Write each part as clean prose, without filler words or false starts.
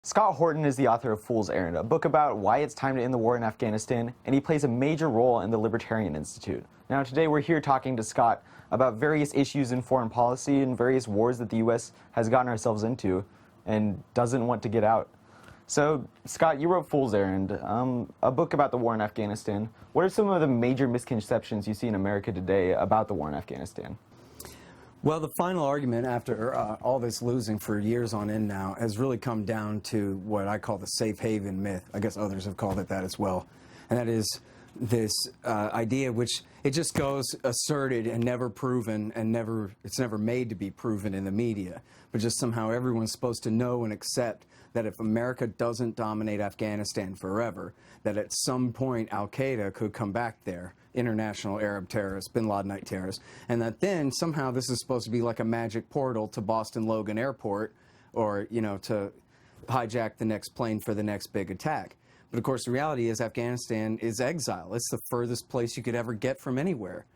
Scott Horton is the author of Fool's Errand, a book about why it's time to end the war in Afghanistan, and he plays a major role in the Libertarian Institute. Now today we're here talking to Scott about various issues in foreign policy and various wars that the U.S. has gotten ourselves into and doesn't want to get out. So, Scott, you wrote Fool's Errand, a book about the war in Afghanistan. What are some of the major misconceptions you see in America today about the war in Afghanistan? Well, the final argument after all this losing for years on end now has really come down to what I call the Safehaven Myth. I guess others have called it that as well. And that is this idea which it just goes asserted and never proven, and it's never made to be proven in the media. But just somehow everyone's supposed to know and accept that if America doesn't dominate Afghanistan forever, that at some point Al-Qaeda could come back there, international Arab terrorists, bin Ladenite terrorists, and that then somehow this is supposed to be like a magic portal to Boston Logan Airport, or, you know, to hijack the next plane for the next big attack. But of course the reality is Afghanistan is exile. It's the furthest place you could ever get from anywhere.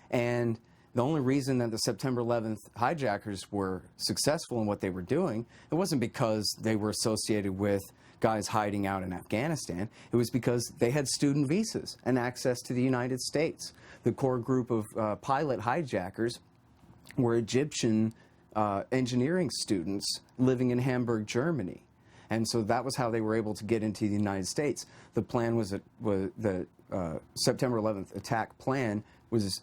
And the only reason that the September 11th hijackers were successful in what they were doing, it wasn't because they were associated with guys hiding out in Afghanistan. It was because they had student visas and access to the United States. The core group of pilot hijackers were Egyptian engineering students living in Hamburg, Germany. And so that was how they were able to get into the United States. The plan was the September 11th attack plan was,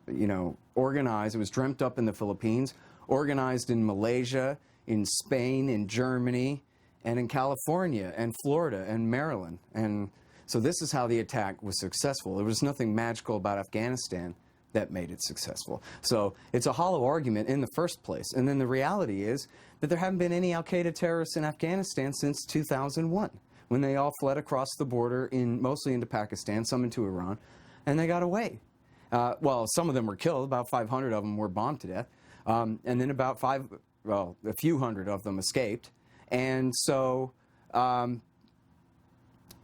you know, organized. It was dreamt up in the Philippines, organized in Malaysia, in Spain, in Germany, and in California, and Florida, and Maryland. And so this is how the attack was successful. There was nothing magical about Afghanistan that made it successful. So it's a hollow argument in the first place. And then the reality is that there haven't been any Al-Qaeda terrorists in Afghanistan since 2001, when they all fled across the border, mostly into Pakistan, some into Iran, and they got away. Well, some of them were killed. About 500 of them were bombed to death. And then about a few hundred of them escaped. And so, and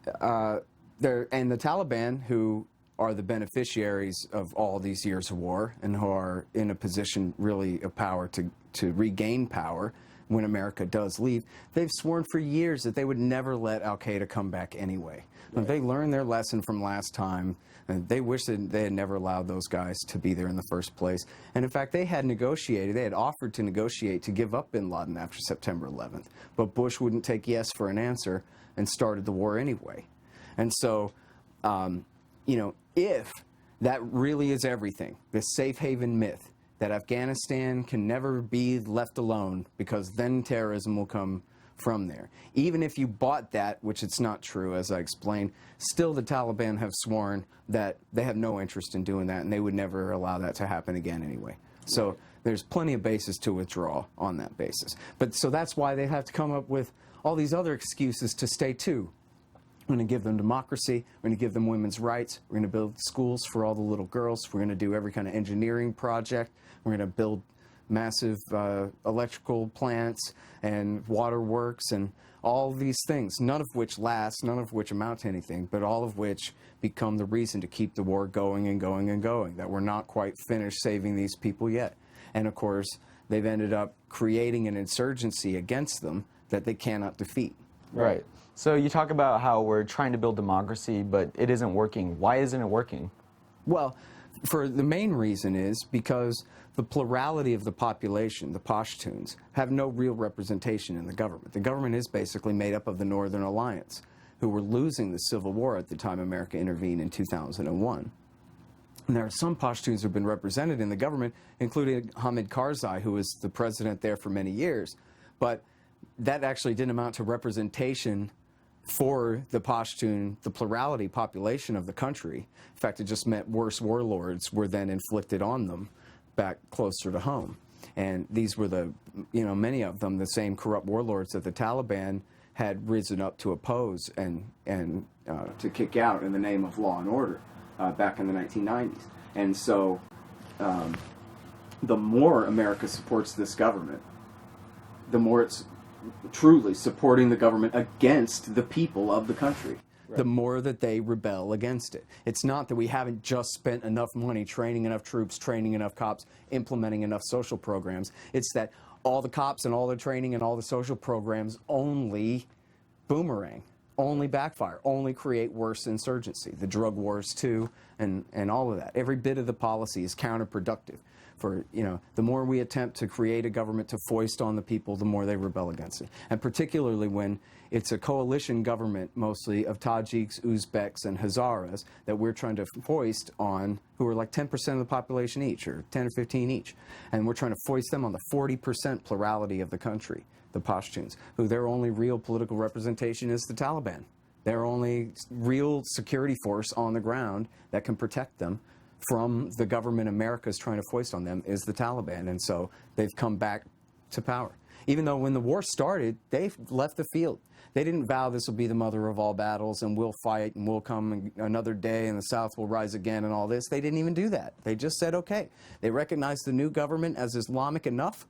the Taliban, who are the beneficiaries of all these years of war and who are in a position really of power to regain power when America does leave, they've sworn for years that they would never let Al-Qaeda come back anyway. Right. They learned their lesson from last time, and they wish that they had never allowed those guys to be there in the first place. And in fact, they had offered to negotiate to give up bin Laden after September 11th. But Bush wouldn't take yes for an answer and started the war anyway. And so, you know, if that really is everything, the safe haven myth, that Afghanistan can never be left alone because then terrorism will come from there. Even if you bought that, which it's not true, as I explained, still the Taliban have sworn that they have no interest in doing that, and they would never allow that to happen again anyway. So there's plenty of basis to withdraw on that basis. But so that's why they have to come up with all these other excuses to stay too. We're going to give them democracy. We're going to give them women's rights. We're going to build schools for all the little girls. We're going to do every kind of engineering project. We're going to build massive electrical plants and waterworks and all these things, none of which last, none of which amount to anything, but all of which become the reason to keep the war going and going and going, that we're not quite finished saving these people yet. And of course, they've ended up creating an insurgency against them that they cannot defeat. Right. So you talk about how we're trying to build democracy, but it isn't working. Why isn't it working? Well, for the main reason is because the plurality of the population, the Pashtuns, have no real representation in the government. The government is basically made up of the Northern Alliance, who were losing the Civil War at the time America intervened in 2001. And there are some Pashtuns who have been represented in the government, including Hamid Karzai, who was the president there for many years. But that actually didn't amount to representation for the Pashtun, the plurality population of the country. In fact, it just meant worse warlords were then inflicted on them back closer to home. And these were many of them, the same corrupt warlords that the Taliban had risen up to oppose and to kick out in the name of law and order back in the 1990s. And so the more America supports this government, the more it's truly supporting the government against the people of the country. Right. The more that they rebel against it. It's not that we haven't just spent enough money training enough troops, training enough cops, implementing enough social programs. It's that all the cops and all the training and all the social programs only boomerang, only backfire, only create worse insurgency. The drug wars too, and all of that. Every bit of the policy is counterproductive. For, the more we attempt to create a government to foist on the people, the more they rebel against it. And particularly when it's a coalition government, mostly of Tajiks, Uzbeks, and Hazaras, that we're trying to foist on, who are like 10% of the population each, or 10 or 15 each. And we're trying to foist them on the 40% plurality of the country, the Pashtuns, who their only real political representation is the Taliban. Their only real security force on the ground that can protect them from the government America's trying to foist on them is the Taliban. And so they've come back to power. Even though when the war started, they left the field. They didn't vow this will be the mother of all battles and we'll fight and we'll come another day and the South will rise again and all this. They didn't even do that. They just said, okay. They recognized the new government as Islamic enough,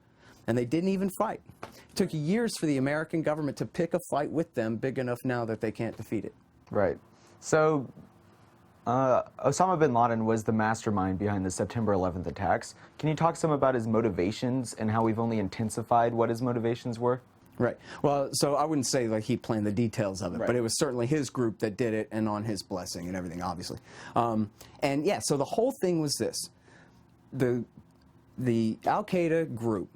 and they didn't even fight. It took years for the American government to pick a fight with them big enough now that they can't defeat it. Right. So Osama bin Laden was the mastermind behind the September 11th attacks. Can you talk some about his motivations and how we've only intensified what his motivations were? Right. Well, so I wouldn't say like he planned the details of it, right, but it was certainly his group that did it and on his blessing and everything, obviously. And yeah, so the whole thing was this. The Al-Qaeda group,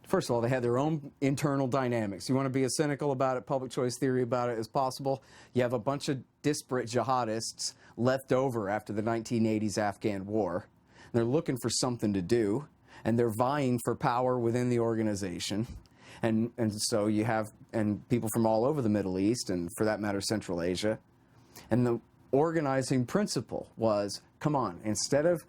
first of all, they had their own internal dynamics. You want to be as cynical about it, public choice theory about it as possible. You have a bunch of disparate jihadists left over after the 1980s Afghan war. They're looking for something to do, and they're vying for power within the organization. And so you have people from all over the Middle East, and for that matter, Central Asia. And the organizing principle was, come on, instead of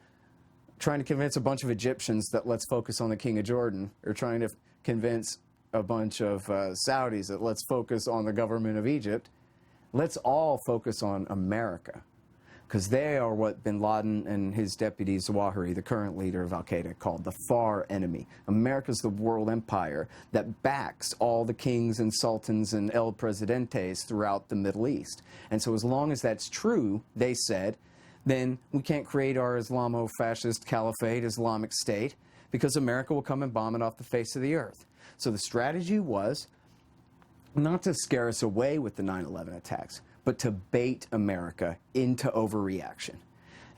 trying to convince a bunch of Egyptians that let's focus on the King of Jordan, or trying to convince a bunch of Saudis that let's focus on the government of Egypt, let's all focus on America. Because they are what bin Laden and his deputy Zawahiri, the current leader of Al-Qaeda, called the far enemy. America's the world empire that backs all the kings and sultans and el presidentes throughout the Middle East. And so as long as that's true, they said, then we can't create our Islamo-fascist caliphate, Islamic State, because America will come and bomb it off the face of the earth. So the strategy was not to scare us away with the 9/11 attacks, but to bait America into overreaction.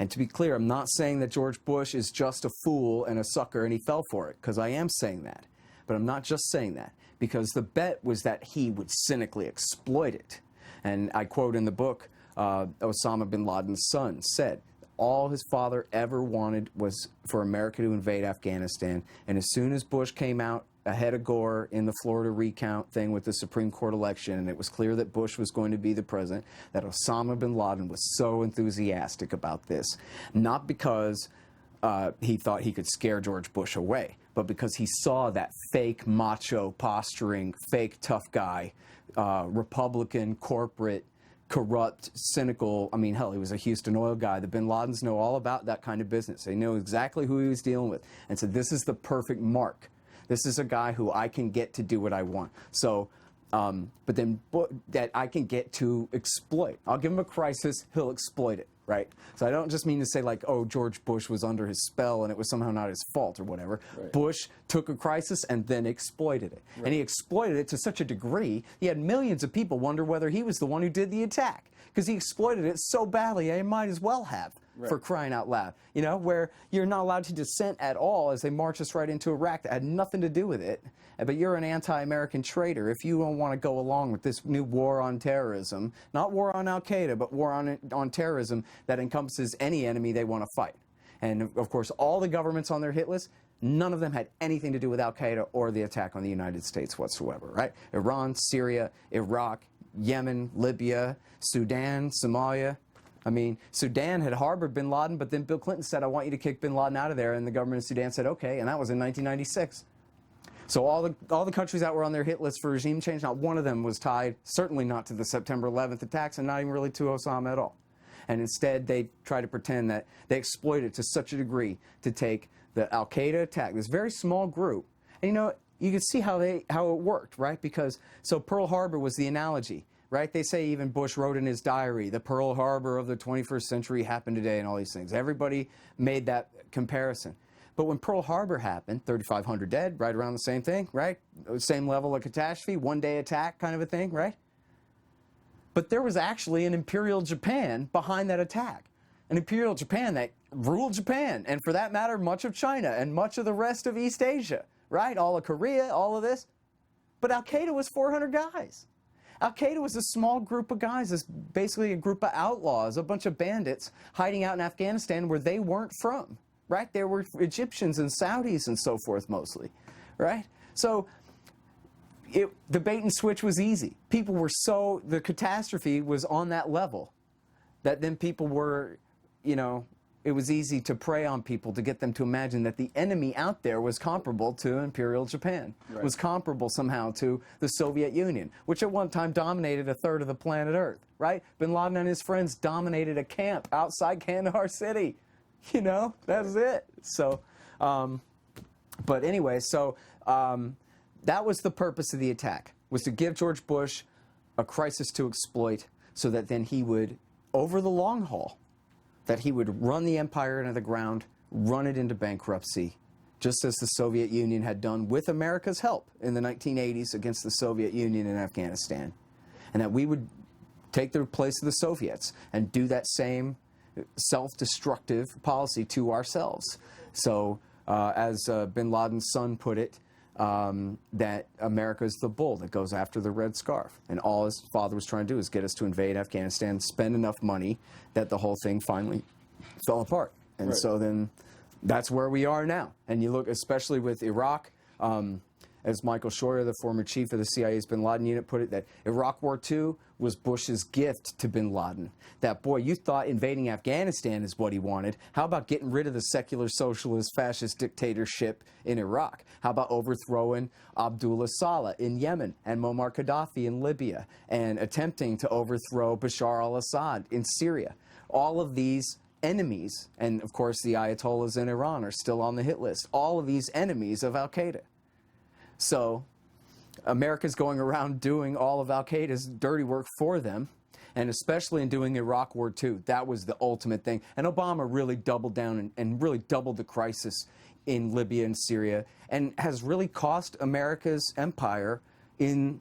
And to be clear, I'm not saying that George Bush is just a fool and a sucker and he fell for it, because I am saying that. But I'm not just saying that, because the bet was that he would cynically exploit it. And I quote in the book, Osama bin Laden's son said, all his father ever wanted was for America to invade Afghanistan. And as soon as Bush came out ahead of Gore in the Florida recount thing with the Supreme Court election, and it was clear that Bush was going to be the president, that Osama bin Laden was so enthusiastic about this. Not because he thought he could scare George Bush away, but because he saw that fake macho posturing, fake tough guy, Republican, corporate, corrupt, cynical. I mean, hell, he was a Houston oil guy. The bin Ladens know all about that kind of business. They know exactly who he was dealing with. And so this is the perfect mark. This is a guy who I can get to do what I want. So, but then that I can get to exploit. I'll give him a crisis, he'll exploit it, right? So I don't just mean to say like, oh, George Bush was under his spell and it was somehow not his fault or whatever. Right. Bush took a crisis and then exploited it. Right. And he exploited it to such a degree, he had millions of people wonder whether he was the one who did the attack. Because he exploited it so badly, I might as well have. Right. For crying out loud, you know, where you're not allowed to dissent at all as they march us right into Iraq that had nothing to do with it, but you're an anti-American traitor if you don't want to go along with this new war on terrorism, not war on Al-Qaeda, but war on terrorism that encompasses any enemy they want to fight. And of course, all the governments on their hit list, none of them had anything to do with Al-Qaeda or the attack on the United States whatsoever, right? Iran, Syria, Iraq, Yemen, Libya, Sudan, Somalia. I mean, Sudan had harbored bin Laden, but then Bill Clinton said, I want you to kick bin Laden out of there, and the government of Sudan said, okay, and that was in 1996. So all the countries that were on their hit list for regime change, not one of them was tied, certainly not to the September 11th attacks, and not even really to Osama at all. And instead, they try to pretend that they exploited it to such a degree to take the Al-Qaeda attack, this very small group, and you know, you can see how it worked, right? Because, so Pearl Harbor was the analogy. Right? They say even Bush wrote in his diary, the Pearl Harbor of the 21st century happened today and all these things. Everybody made that comparison. But when Pearl Harbor happened, 3,500 dead, right around the same thing, right? Same level of catastrophe, one-day attack kind of a thing, right? But there was actually an Imperial Japan behind that attack. An Imperial Japan that ruled Japan, and for that matter, much of China and much of the rest of East Asia, right? All of Korea, all of this. But Al-Qaeda was 400 guys. Al-Qaeda was a small group of guys, it's basically a group of outlaws, a bunch of bandits hiding out in Afghanistan where they weren't from, right? There were Egyptians and Saudis and so forth mostly, right? So the bait and switch was easy. People were the catastrophe was on that level that then people were, it was easy to prey on people to get them to imagine that the enemy out there was comparable to Imperial Japan, right, was comparable somehow to the Soviet Union, which at one time dominated a third of the planet Earth, right? Bin Laden and his friends dominated a camp outside Kandahar City. That was it. So, but anyway, that was the purpose of the attack, was to give George Bush a crisis to exploit so that then he would, over the long haul, that he would run the empire into the ground, run it into bankruptcy, just as the Soviet Union had done with America's help in the 1980s against the Soviet Union in Afghanistan. And that we would take the place of the Soviets and do that same self-destructive policy to ourselves. So, as bin Laden's son put it, that America is the bull that goes after the red scarf. And all his father was trying to do is get us to invade Afghanistan, spend enough money that the whole thing finally fell apart. And right, so then that's where we are now. And you look, especially with Iraq, as Michael Scheuer, the former chief of the CIA's bin Laden unit, put it, that Iraq War II was Bush's gift to bin Laden. That, boy, you thought invading Afghanistan is what he wanted. How about getting rid of the secular, socialist, fascist dictatorship in Iraq? How about overthrowing Abdullah Saleh in Yemen and Muammar Gaddafi in Libya and attempting to overthrow Bashar al-Assad in Syria? All of these enemies, and of course the Ayatollahs in Iran are still on the hit list, all of these enemies of al-Qaeda. So America's going around doing all of al-Qaeda's dirty work for them, and especially in doing Iraq War II. That was the ultimate thing. And Obama really doubled down and really doubled the crisis in Libya and Syria, and has really cost America's empire in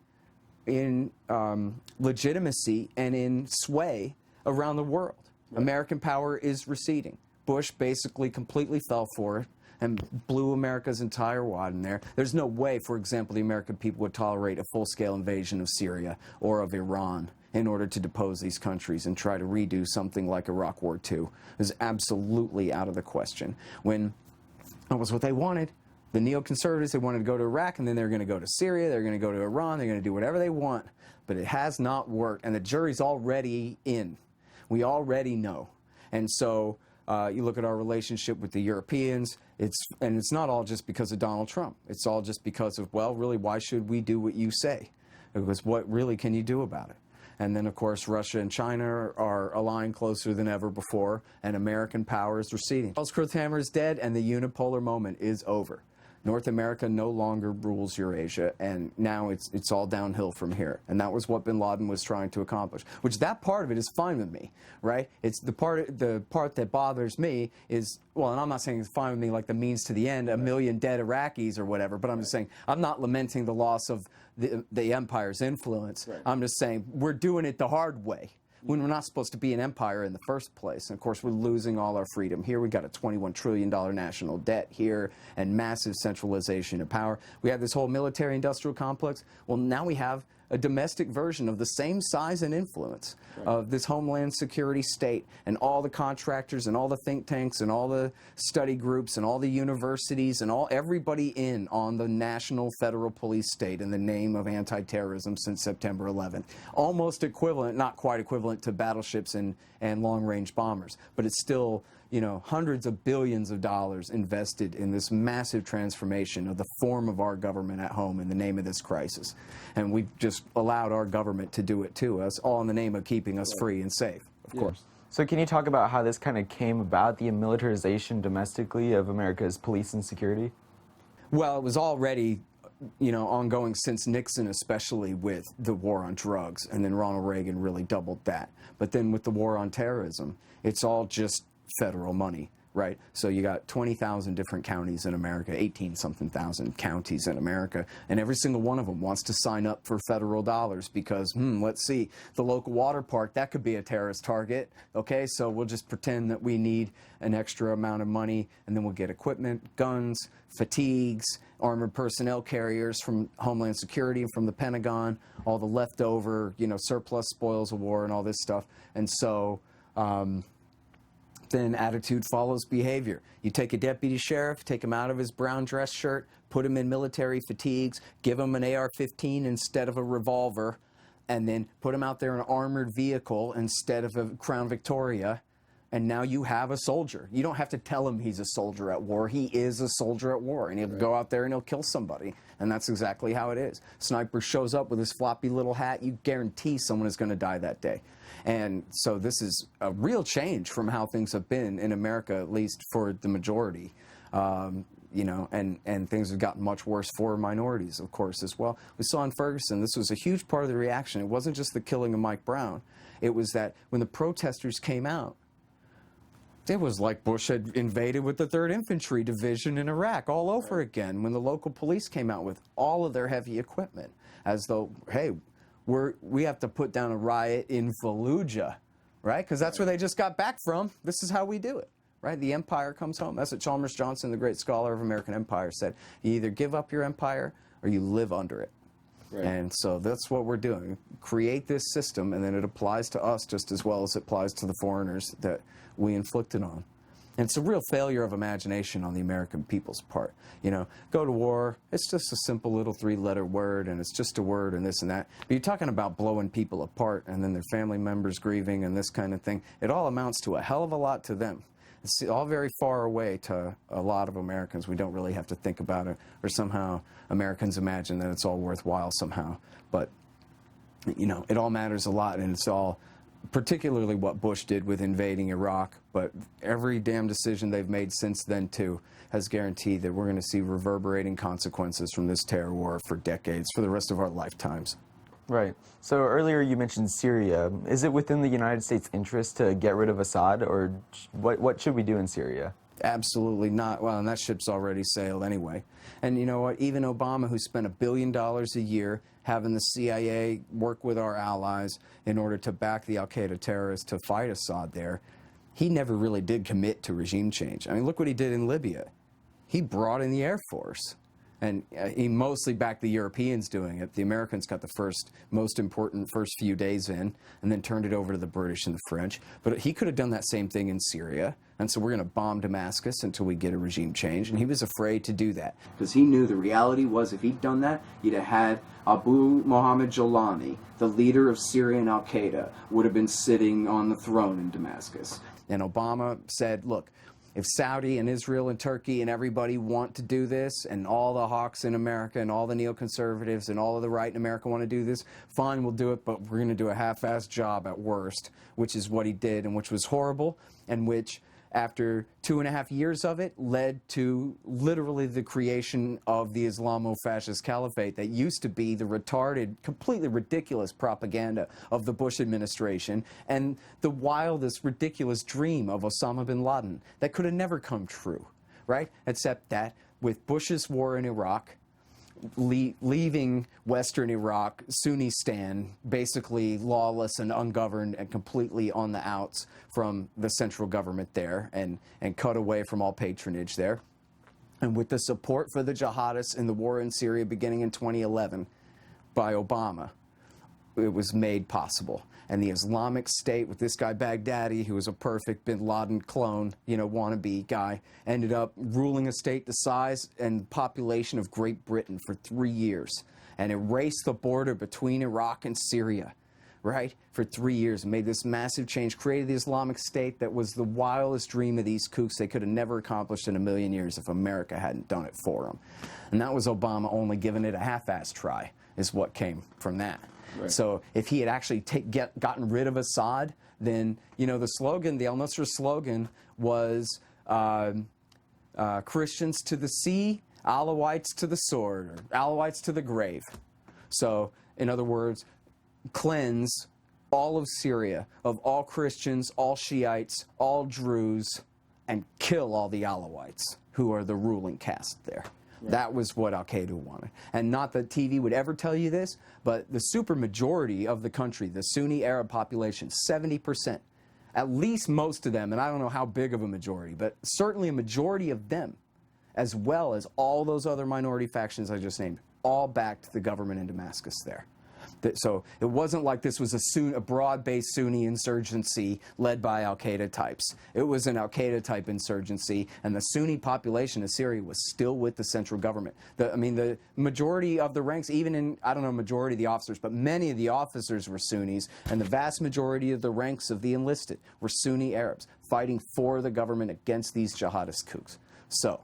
legitimacy and in sway around the world. Right. American power is receding. Bush basically completely fell for it and blew America's entire wad in there. There's no way, for example, the American people would tolerate a full-scale invasion of Syria or of Iran in order to depose these countries and try to redo something like Iraq War II. It was absolutely out of the question. When that was what they wanted, the neoconservatives, they wanted to go to Iraq, and then they're going to go to Syria, they're going to go to Iran, they're going to do whatever they want. But it has not worked, and the jury's already in. We already know. And so you look at our relationship with the Europeans, it's not all just because of Donald Trump. It's all just because of, well, really, why should we do what you say? Because what really can you do about it? And then, of course, Russia and China are aligned closer than ever before, and American power is receding. Charles Kruthammer is dead, and the unipolar moment is over. North America no longer rules Eurasia, and now it's all downhill from here. And that was what bin Laden was trying to accomplish. Which, that part of it is fine with me, right? It's the part that bothers me is, well, and I'm not saying it's fine with me like the means to the end, a million dead Iraqis or whatever, but I'm just saying, I'm not lamenting the loss of the empire's influence. Right. I'm just saying, we're doing it the hard way, when we're not supposed to be an empire in the first place. And of course, we're losing all our freedom. Here we got a $21 trillion national debt here and massive centralization of power. We have this whole military-industrial complex. Well, now we have a domestic version of the same size and influence of this homeland security state, and all the contractors and all the think tanks and all the study groups and all the universities and everybody in on the national federal police state in the name of anti-terrorism since September 11th. Almost equivalent, not quite equivalent to battleships and long-range bombers, but it's still, you know, hundreds of billions of dollars invested in this massive transformation of the form of our government at home in the name of this crisis. And we've just allowed our government to do it to us, all in the name of keeping us free and safe, of course. So can you talk about how this kind of came about, the militarization domestically of America's police and security? Well, it was already, you know, ongoing since Nixon, especially with the war on drugs, and then Ronald Reagan really doubled that. But then with the war on terrorism, it's all just federal money. right? So you got 20,000 different counties in America, 18-something thousand counties in America, and every single one of them wants to sign up for federal dollars because, let's see, the local water park, that could be a terrorist target, okay? So we'll just pretend that we need an extra amount of money, and then we'll get equipment, guns, fatigues, armored personnel carriers from Homeland Security and from the Pentagon, all the leftover, surplus spoils of war and all this stuff. And so then attitude follows behavior. You take a deputy sheriff, take him out of his brown dress shirt, put him in military fatigues, give him an AR-15 instead of a revolver, and then put him out there in an armored vehicle instead of a Crown Victoria, and now you have a soldier. You don't have to tell him he's a soldier at war. He is a soldier at war, and he'll go out there and he'll kill somebody, and that's exactly how it is. Sniper shows up with his floppy little hat, you guarantee someone is going to die that day. And so this is a real change from how things have been in America, at least for the majority. And things have gotten much worse for minorities, of course, as well. We saw in Ferguson, this was a huge part of the reaction. It wasn't just the killing of Mike Brown. It was that when the protesters came out, it was like Bush had invaded with the 3rd Infantry Division in Iraq all over again when the local police came out with all of their heavy equipment, as though, hey, we have to put down a riot in Fallujah, right? Because that's where they just got back from. This is how we do it, right? The empire comes home. That's what Chalmers Johnson, the great scholar of American empire, said. You either give up your empire or you live under it. Right. And so that's what we're doing. Create this system, and then it applies to us just as well as it applies to the foreigners that we inflicted on. And it's a real failure of imagination on the American people's part. Go to war, it's just a simple little 3-letter word, and it's just a word and this and that. But you're talking about blowing people apart and then their family members grieving and this kind of thing. It all amounts to a hell of a lot to them. It's all very far away to a lot of Americans. We don't really have to think about it, or somehow Americans imagine that it's all worthwhile somehow. But, it all matters a lot, and it's all particularly what Bush did with invading Iraq, but every damn decision they've made since then, too, has guaranteed that we're going to see reverberating consequences from this terror war for decades, for the rest of our lifetimes. Right. So earlier you mentioned Syria. Is it within the United States' interest to get rid of Assad, or what should we do in Syria? Absolutely not. Well, and that ship's already sailed anyway. And you know what? Even Obama, who spent $1 billion a year having the CIA work with our allies in order to back the al-Qaeda terrorists to fight Assad there, he never really did commit to regime change. I mean, look what he did in Libya. He brought in the Air Force. And he mostly backed the Europeans doing it. The Americans got the most important first few days in, and then turned it over to the British and the French. But he could have done that same thing in Syria. And so we're going to bomb Damascus until we get a regime change. And he was afraid to do that, because he knew the reality was if he'd done that, you'd have had Abu Muhammad Jalani, the leader of Syrian al-Qaeda, would have been sitting on the throne in Damascus. And Obama said, look, if Saudi and Israel and Turkey and everybody want to do this, and all the hawks in America and all the neoconservatives and all of the right in America want to do this, fine, we'll do it, but we're going to do a half-assed job at worst, which is what he did, and which was horrible, and which, after 2.5 years of it, led to literally the creation of the Islamo-fascist caliphate that used to be the retarded, completely ridiculous propaganda of the Bush administration, and the wildest, ridiculous dream of Osama bin Laden that could have never come true, right? Except that with Bush's war in Iraq, leaving Western Iraq, Sunnistan, basically lawless and ungoverned and completely on the outs from the central government there, and cut away from all patronage there. And with the support for the jihadists in the war in Syria beginning in 2011 by Obama, it was made possible. And the Islamic State, with this guy Baghdadi, who was a perfect bin Laden clone, wannabe guy, ended up ruling a state the size and population of Great Britain for 3 years, and erased the border between Iraq and Syria, right, for 3 years, and made this massive change, created the Islamic State that was the wildest dream of these kooks they could have never accomplished in 1,000,000 years if America hadn't done it for them. And that was Obama only giving it a half-assed try, is what came from that. Right. So if he had actually gotten rid of Assad, then, the slogan, the al-Nusra slogan was Christians to the sea, Alawites to the sword, or Alawites to the grave. So, in other words, cleanse all of Syria of all Christians, all Shiites, all Druze, and kill all the Alawites, who are the ruling caste there. Yeah. That was what al-Qaeda wanted. And not that TV would ever tell you this, but the supermajority of the country, the Sunni Arab population, 70%, at least most of them, and I don't know how big of a majority, but certainly a majority of them, as well as all those other minority factions I just named, all backed the government in Damascus there. So it wasn't like this was a broad-based Sunni insurgency led by al-Qaeda types. It was an al-Qaeda type insurgency, and the Sunni population of Syria was still with the central government. The majority of the ranks, even in, I don't know, majority of the officers, but many of the officers were Sunnis, and the vast majority of the ranks of the enlisted were Sunni Arabs fighting for the government against these jihadist kooks. So,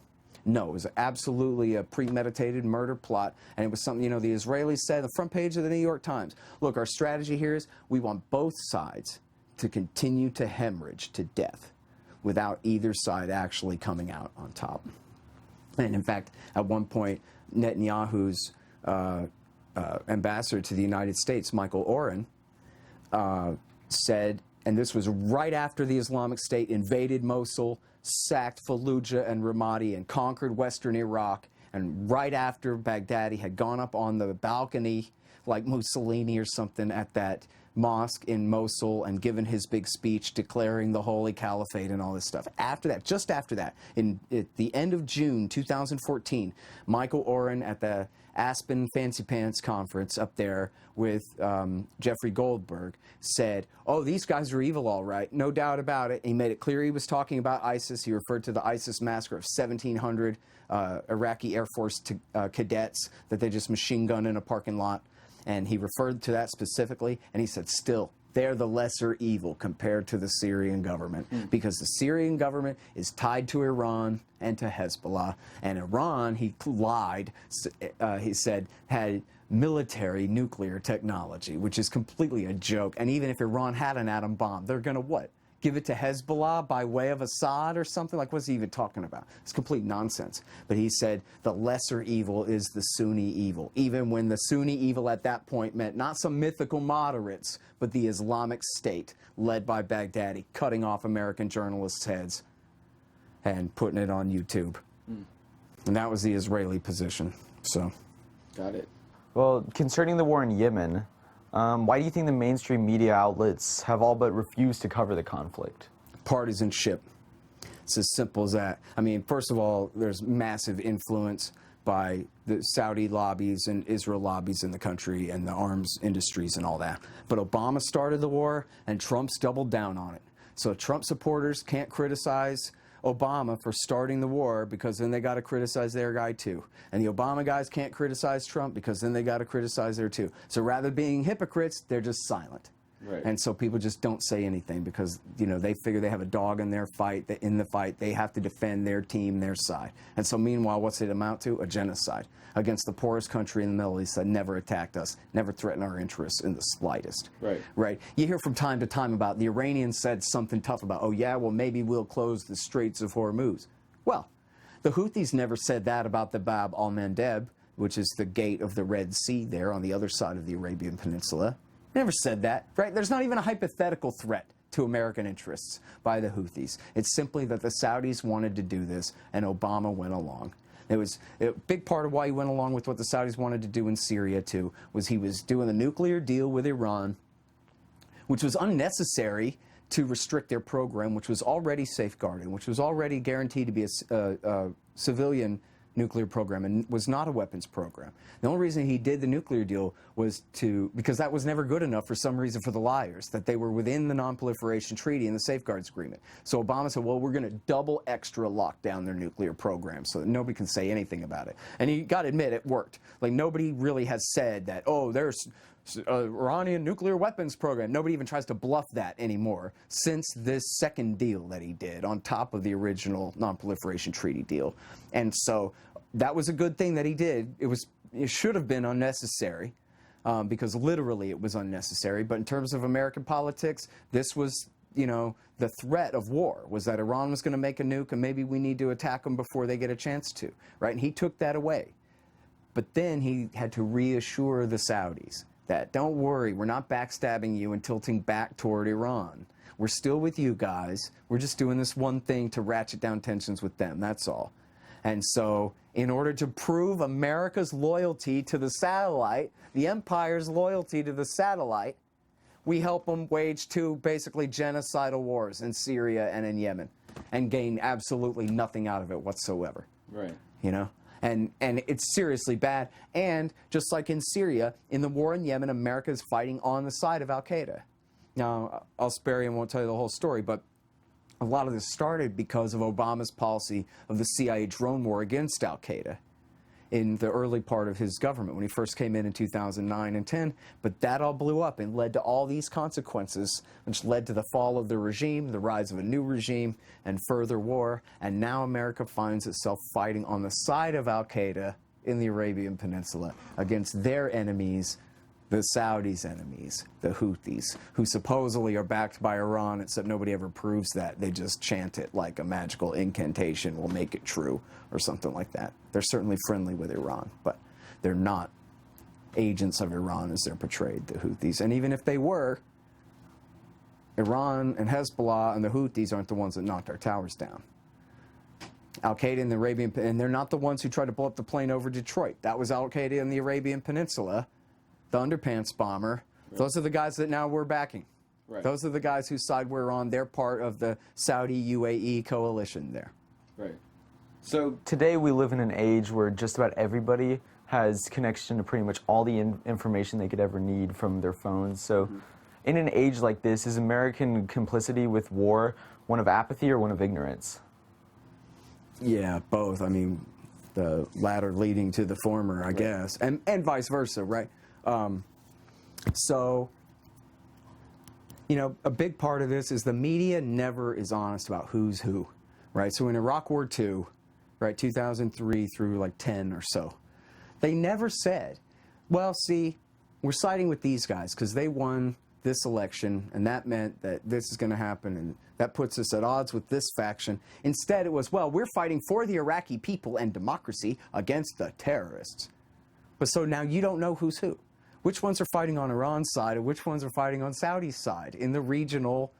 no, it was absolutely a premeditated murder plot, and it was something, you know, the Israelis said on the front page of the New York Times, look, our strategy here is we want both sides to continue to hemorrhage to death without either side actually coming out on top. And in fact, at one point, Netanyahu's ambassador to the United States, Michael Oren, said, and this was right after the Islamic State invaded Mosul, sacked Fallujah and Ramadi, and conquered western Iraq, and right after Baghdadi had gone up on the balcony like Mussolini or something at that mosque in Mosul and given his big speech declaring the Holy Caliphate and all this stuff. After that, just after that, at the end of June 2014, Michael Oren at the Aspen Fancy Pants conference up there with Jeffrey Goldberg said, oh, these guys are evil all right, no doubt about it. He made it clear he was talking about ISIS. He referred to the ISIS massacre of 1,700 Iraqi Air Force cadets that they just machine gunned in a parking lot. And he referred to that specifically, and he said, still, they're the lesser evil compared to the Syrian government, because the Syrian government is tied to Iran and to Hezbollah. And Iran, he lied, he said, had military nuclear technology, which is completely a joke. And even if Iran had an atom bomb, they're going to what? Give it to Hezbollah by way of Assad or something? Like, what's he even talking about? It's complete nonsense. But he said the lesser evil is the Sunni evil, even when the Sunni evil at that point meant not some mythical moderates, but the Islamic State, led by Baghdadi, cutting off American journalists' heads and putting it on YouTube. And that was the Israeli position. So, got it. Well, concerning the war in Yemen, why do you think the mainstream media outlets have all but refused to cover the conflict? Partisanship. It's as simple as that. I mean, first of all, there's massive influence by the Saudi lobbies and Israel lobbies in the country and the arms industries and all that. But Obama started the war, and Trump's doubled down on it. So Trump supporters can't criticize Obama for starting the war, because then they got to criticize their guy too. And the Obama guys can't criticize Trump, because then they got to criticize their too. So rather than being hypocrites, they're just silent. Right. And so people just don't say anything, because, you know, they figure they have a dog in their fight. In the fight, they have to defend their team, their side. And so meanwhile, what's it amount to? A genocide against the poorest country in the Middle East that never attacked us, never threatened our interests in the slightest. Right. Right. You hear from time to time about the Iranians said something tough about, oh yeah, well maybe we'll close the Straits of Hormuz. Well, the Houthis never said that about the Bab al-Mandeb, which is the gate of the Red Sea there on the other side of the Arabian Peninsula. Never said that, right? There's not even a hypothetical threat to American interests by the Houthis. It's simply that the Saudis wanted to do this, and Obama went along. It was a big part of why he went along with what the Saudis wanted to do in Syria, too, was he was doing a nuclear deal with Iran, which was unnecessary to restrict their program, which was already safeguarded, which was already guaranteed to be a civilian nuclear program and was not a weapons program. The only reason he did the nuclear deal was because that was never good enough for some reason for the liars, that they were within the Non-Proliferation Treaty and the Safeguards Agreement. So Obama said, well, we're going to double extra lock down their nuclear program so that nobody can say anything about it. And you got to admit, it worked. Like, nobody really has said that, oh, there's Iranian nuclear weapons program. Nobody even tries to bluff that anymore since this second deal that he did on top of the original Non-Proliferation Treaty deal. And so that was a good thing that he did. It should have been unnecessary, because literally it was unnecessary. But in terms of American politics, this was, you know, the threat of war was that Iran was going to make a nuke, and maybe we need to attack them before they get a chance to, right? And he took that away. But then he had to reassure the Saudis that, don't worry, we're not backstabbing you and tilting back toward Iran. we're still with you guys. We're just doing this one thing to ratchet down tensions with them. That's all. And so in order to prove America's loyalty to the satellite, the empire's loyalty to the satellite, we help them wage 2 basically genocidal wars in Syria and in Yemen and gain absolutely nothing out of it whatsoever. Right. You know? And it's seriously bad. And just like in Syria, in the war in Yemen, America is fighting on the side of Al-Qaeda. Now, I'll spare you and won't tell you the whole story, but a lot of this started because of Obama's policy of the CIA drone war against Al-Qaeda in the early part of his government when he first came in 2009 and 10. But that all blew up and led to all these consequences, which led to the fall of the regime, the rise of a new regime, and further war. And now America finds itself fighting on the side of Al-Qaeda in the Arabian Peninsula against their enemies, the Saudis' enemies, the Houthis, who supposedly are backed by Iran, except nobody ever proves that. They just chant it like a magical incantation will make it true or something like that. They're certainly friendly with Iran, but they're not agents of Iran as they're portrayed, the Houthis. And even if they were, Iran and Hezbollah and the Houthis aren't the ones that knocked our towers down. Al-Qaeda in the Arabian, and they're not the ones who tried to blow up the plane over Detroit. That was Al-Qaeda in the Arabian Peninsula. The underpants bomber. Right. Those are the guys that now we're backing. Right. Those are the guys whose side we're on. They're part of the Saudi UAE coalition there. Right. So today we live in an age where just about everybody has connection to pretty much all the information they could ever need from their phones. So in an age like this, is American complicity with war one of apathy or one of ignorance? Yeah, both. I mean, the latter leading to the former, I guess, and vice versa, right? So, you know, a big part of this is the media never is honest about who's who, right? So in Iraq War II, right, 2003 through like 10 or so, they never said, well, see, we're siding with these guys because they won this election and that meant that this is going to happen and that puts us at odds with this faction. Instead, it was, well, we're fighting for the Iraqi people and democracy against the terrorists. But so now you don't know who's who. Which ones are fighting on Iran's side and which ones are fighting on Saudi's side in the regional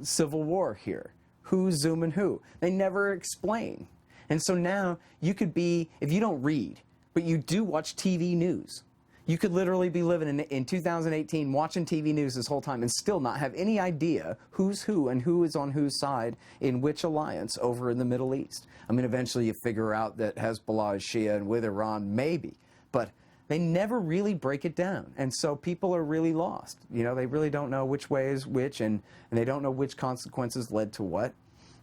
civil war here? Who's zooming who? They never explain. And so now you could be, if you don't read, but you do watch TV news, you could literally be living in 2018 watching TV news this whole time and still not have any idea who's who and who is on whose side in which alliance over in the Middle East. I mean, eventually you figure out that Hezbollah is Shia and with Iran, maybe. But they never really break it down. And so people are really lost. You know, they really don't know which way is which, and they don't know which consequences led to what.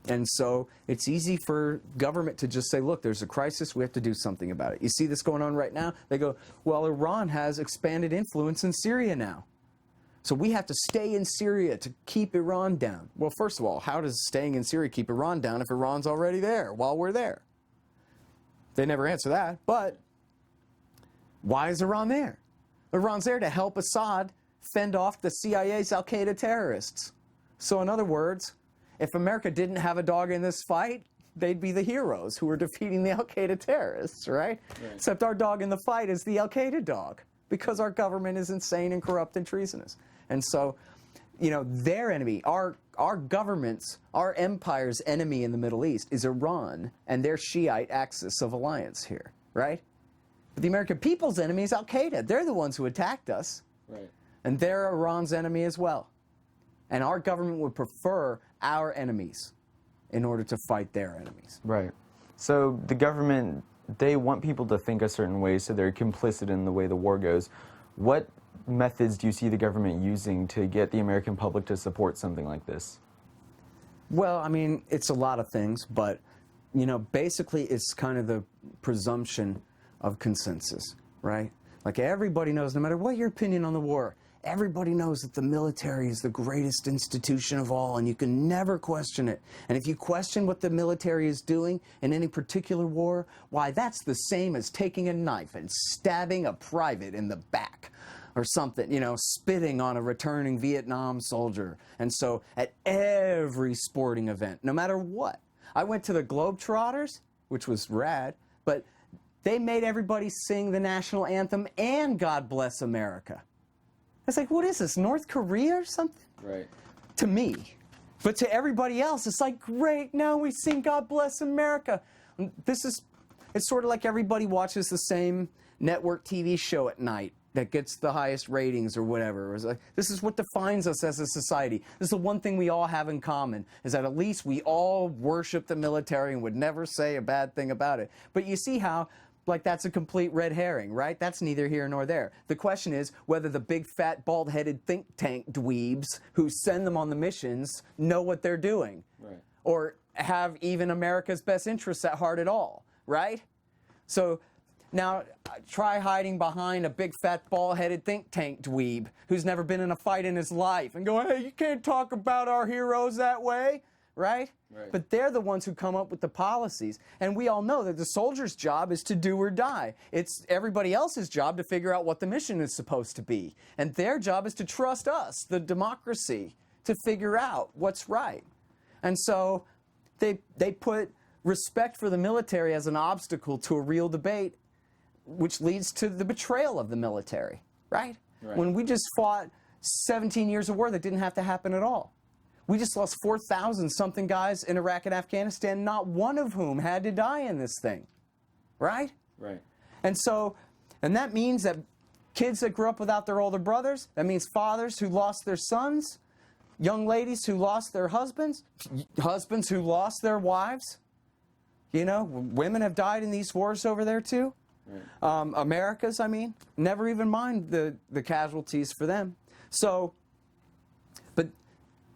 And so it's easy for government to just say, look, there's a crisis, we have to do something about it. You see this going on right now? They go, well, Iran has expanded influence in Syria now. So we have to stay in Syria to keep Iran down. Well, first of all, how does staying in Syria keep Iran down if Iran's already there while we're there? They never answer that, but why is Iran there? Iran's there to help Assad fend off the CIA's Al-Qaeda terrorists. So in other words, if America didn't have a dog in this fight, they'd be the heroes who were defeating the Al-Qaeda terrorists, right? Except our dog in the fight is the Al-Qaeda dog because our government is insane and corrupt and treasonous. And so, you know, their enemy, our government's, our empire's enemy in the Middle East is Iran and their Shiite axis of alliance here, right? But the American people's enemy is Al-Qaeda. They're the ones who attacked us. Right. And they're Iran's enemy as well. And our government would prefer our enemies in order to fight their enemies. Right. So the government, they want people to think a certain way, so they're complicit in the way the war goes. What methods do you see the government using to get the American public to support something like this? Well, I mean, it's a lot of things, but, you know, basically it's kind of the presumption of consensus, right? Like everybody knows, no matter what your opinion on the war, everybody knows that the military is the greatest institution of all and you can never question it. And if you question what the military is doing in any particular war, why, that's the same as taking a knife and stabbing a private in the back or something, you know, spitting on a returning Vietnam soldier. And so at every sporting event, no matter what, I went to the Globetrotters, which was rad, but they made everybody sing the national anthem and God Bless America. I was like, what is this, North Korea or something? Right. To me, But to everybody else, it's like, great, now we sing God Bless America. It's sort of like everybody watches the same network TV show at night that gets the highest ratings or whatever. It's like, this is what defines us as a society. This is the one thing we all have in common, is that at least we all worship the military and would never say a bad thing about it. But you see how, like, that's a complete red herring, right? That's neither here nor there. The question is whether the big, fat, bald-headed think tank dweebs who send them on the missions know what they're doing. Right. Or have even America's best interests at heart at all, right? So now try hiding behind a big, fat, bald-headed think tank dweeb who's never been in a fight in his life and go, hey, you can't talk about our heroes that way, right? Right. But they're the ones who come up with the policies. And we all know that the soldier's job is to do or die. It's everybody else's job to figure out what the mission is supposed to be. And their job is to trust us, the democracy, to figure out what's right. And so they put respect for the military as an obstacle to a real debate, which leads to the betrayal of the military, right? When we just fought 17 years of war that didn't have to happen at all. We just lost 4,000 something guys in Iraq and Afghanistan, not one of whom had to die in this thing, right? Right. And that means that kids that grew up without their older brothers, that means fathers who lost their sons, young ladies who lost their husbands, husbands who lost their wives. You know, women have died in these wars over there too. Right. Americas, I mean, never even mind the casualties for them. So, but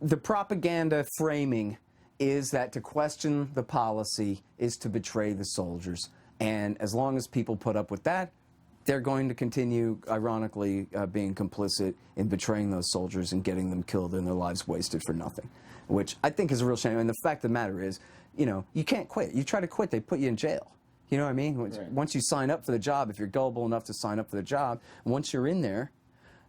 the propaganda framing is that to question the policy is to betray the soldiers. And as long as people put up with that, they're going to continue, ironically, being complicit in betraying those soldiers and getting them killed and their lives wasted for nothing, which I think is a real shame. And the fact of the matter is, you know, you can't quit. You try to quit, they put you in jail. You know what I mean? Right. Once you sign up for the job, if you're gullible enough to sign up for the job, once you're in there,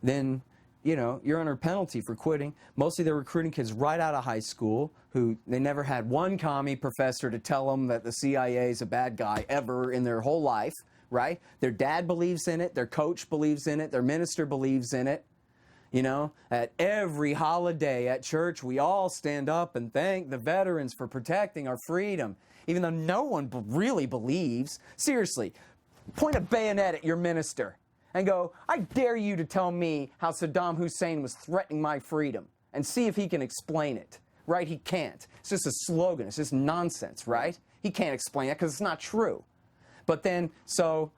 then, you know, you're under penalty for quitting. Mostly they're recruiting kids right out of high school who they never had one commie professor to tell them that the CIA is a bad guy ever in their whole life, right? Their dad believes in it, their coach believes in it, their minister believes in it. You know, at every holiday at church, we all stand up and thank the veterans for protecting our freedom, even though no one really believes. Seriously, point a bayonet at your minister and go, I dare you to tell me how Saddam Hussein was threatening my freedom, and see if he can explain it. Right? He can't. It's just a slogan. It's just nonsense, right? He can't explain it because it's not true. But then, so,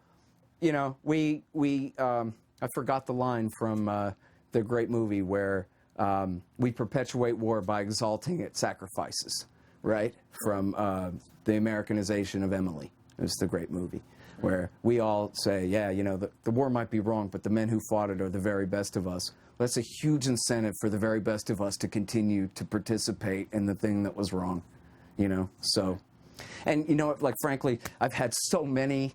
you know, I forgot the line from the great movie where we perpetuate war by exalting its sacrifices, right? From the Americanization of Emily. It was the great movie where we all say, yeah, you know, the war might be wrong, but the men who fought it are the very best of us. That's a huge incentive for the very best of us to continue to participate in the thing that was wrong, you know? So, and you know, like, frankly, I've had so many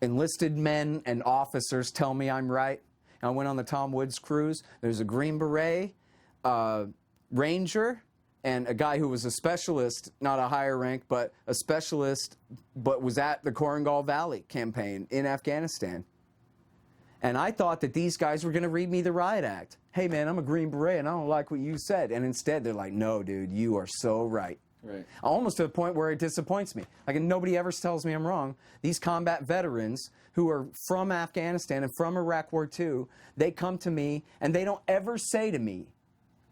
enlisted men and officers tell me I'm right. I went on the Tom Woods cruise. There's a Green Beret, Ranger, and a guy who was a specialist, not a higher rank, but a specialist, but was at the Korangal Valley campaign in Afghanistan. And I thought that these guys were going to read me the riot act. Hey, man, I'm a Green Beret, and I don't like what you said. And instead, they're like, no, dude, you are so right. Right. Almost to the point where it disappoints me. Like, nobody ever tells me I'm wrong. These combat veterans who are from Afghanistan and from Iraq War II, they come to me and they don't ever say to me,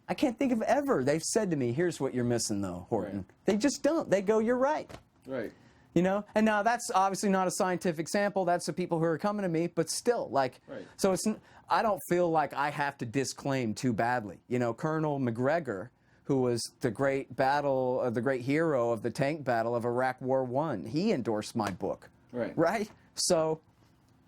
I can't think of ever they've said to me, here's what you're missing though, Horton. Right. They just don't. They go, you're right. Right. You know? And now that's obviously not a scientific sample. That's the people who are coming to me, but still, like, right. So it's, I don't feel like I have to disclaim too badly. You know, Colonel McGregor, who was the great the great hero of the tank battle of Iraq War I, he endorsed my book. Right. Right? So,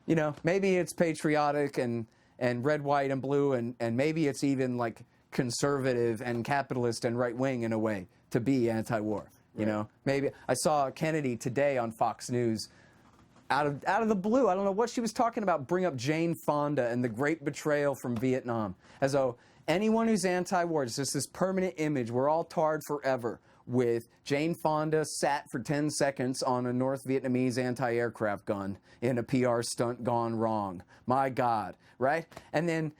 you know, maybe it's patriotic and red, white, and blue, and maybe it's even like conservative and capitalist and right-wing in a way to be anti-war. Right. You know, maybe I saw Kennedy today on Fox News out of the blue. I don't know what she was talking about. Bring up Jane Fonda and the great betrayal from Vietnam, as though anyone who's anti-war, it's just this permanent image. We're all tarred forever with Jane Fonda sat for 10 seconds on a North Vietnamese anti-aircraft gun in a PR stunt gone wrong. My God, right? And then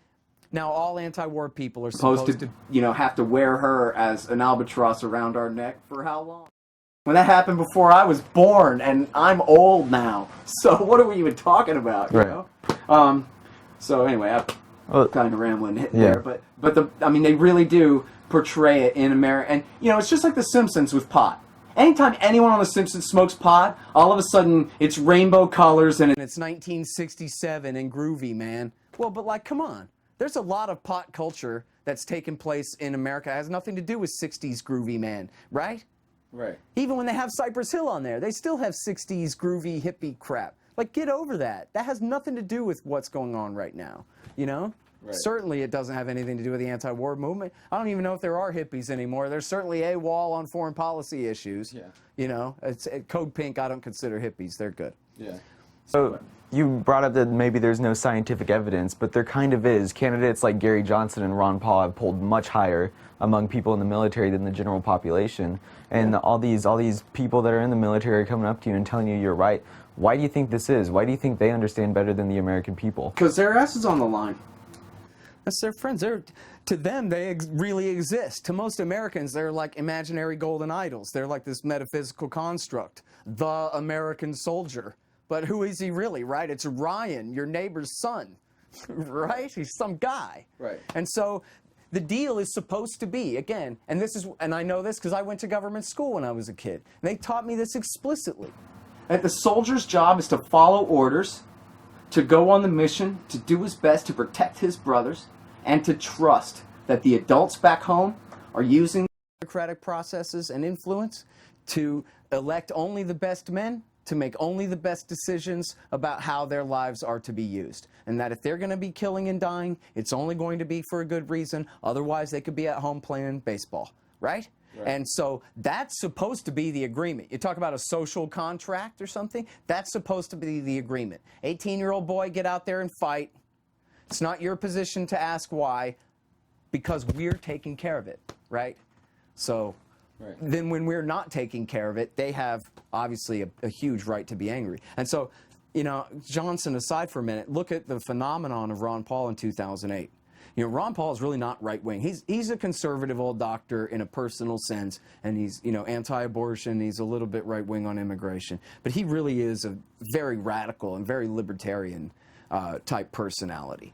Now all anti-war people are supposed to, you know, have to wear her as an albatross around our neck for how long? When that happened before I was born, and I'm old now. So what are we even talking about, you know? So anyway, I'm kind of rambling there, but I mean, they really do portray it in America. And, you know, it's just like The Simpsons with pot. Anytime anyone on The Simpsons smokes pot, all of a sudden it's rainbow colors and it's 1967 and groovy, man. Well, but like, come on. There's a lot of pot culture that's taken place in America. It has nothing to do with 60s groovy, man, right? Right. Even when they have Cypress Hill on there, they still have 60s groovy hippie crap. Like, get over that. That has nothing to do with what's going on right now, you know? Right. Certainly it doesn't have anything to do with the anti-war movement. I don't even know if there are hippies anymore. There's certainly AWOL on foreign policy issues. Yeah. You know, it's Code Pink, I don't consider hippies. They're good. Yeah. So you brought up that maybe there's no scientific evidence, but there kind of is. Candidates like Gary Johnson and Ron Paul have polled much higher among people in the military than the general population. And all these people that are in the military are coming up to you and telling you you're right. Why do you think this is? Why do you think they understand better than the American people? Because their ass is on the line. That's their friends. To them, they really exist. To most Americans, they're like imaginary golden idols. They're like this metaphysical construct, the American soldier. But who is he really, right? It's Ryan, your neighbor's son, right? He's some guy. Right. And so the deal is supposed to be, again, and I know this because I went to government school when I was a kid. And they taught me this explicitly. That the soldier's job is to follow orders, to go on the mission, to do his best to protect his brothers, and to trust that the adults back home are using democratic processes and influence to elect only the best men, to make only the best decisions about how their lives are to be used. And that if they're going to be killing and dying, it's only going to be for a good reason. Otherwise, they could be at home playing baseball, right? And so that's supposed to be the agreement. You talk about a social contract or something, that's supposed to be the agreement. 18-year-old boy, get out there and fight. It's not your position to ask why, because we're taking care of it, right? So then when we're not taking care of it, they have obviously a huge right to be angry. And so, you know, Johnson aside for a minute, look at the phenomenon of Ron Paul in 2008. You know, Ron Paul is really not right-wing. He's a conservative old doctor in a personal sense, and he's, you know, anti-abortion. He's a little bit right-wing on immigration. But he really is a very radical and very libertarian type personality.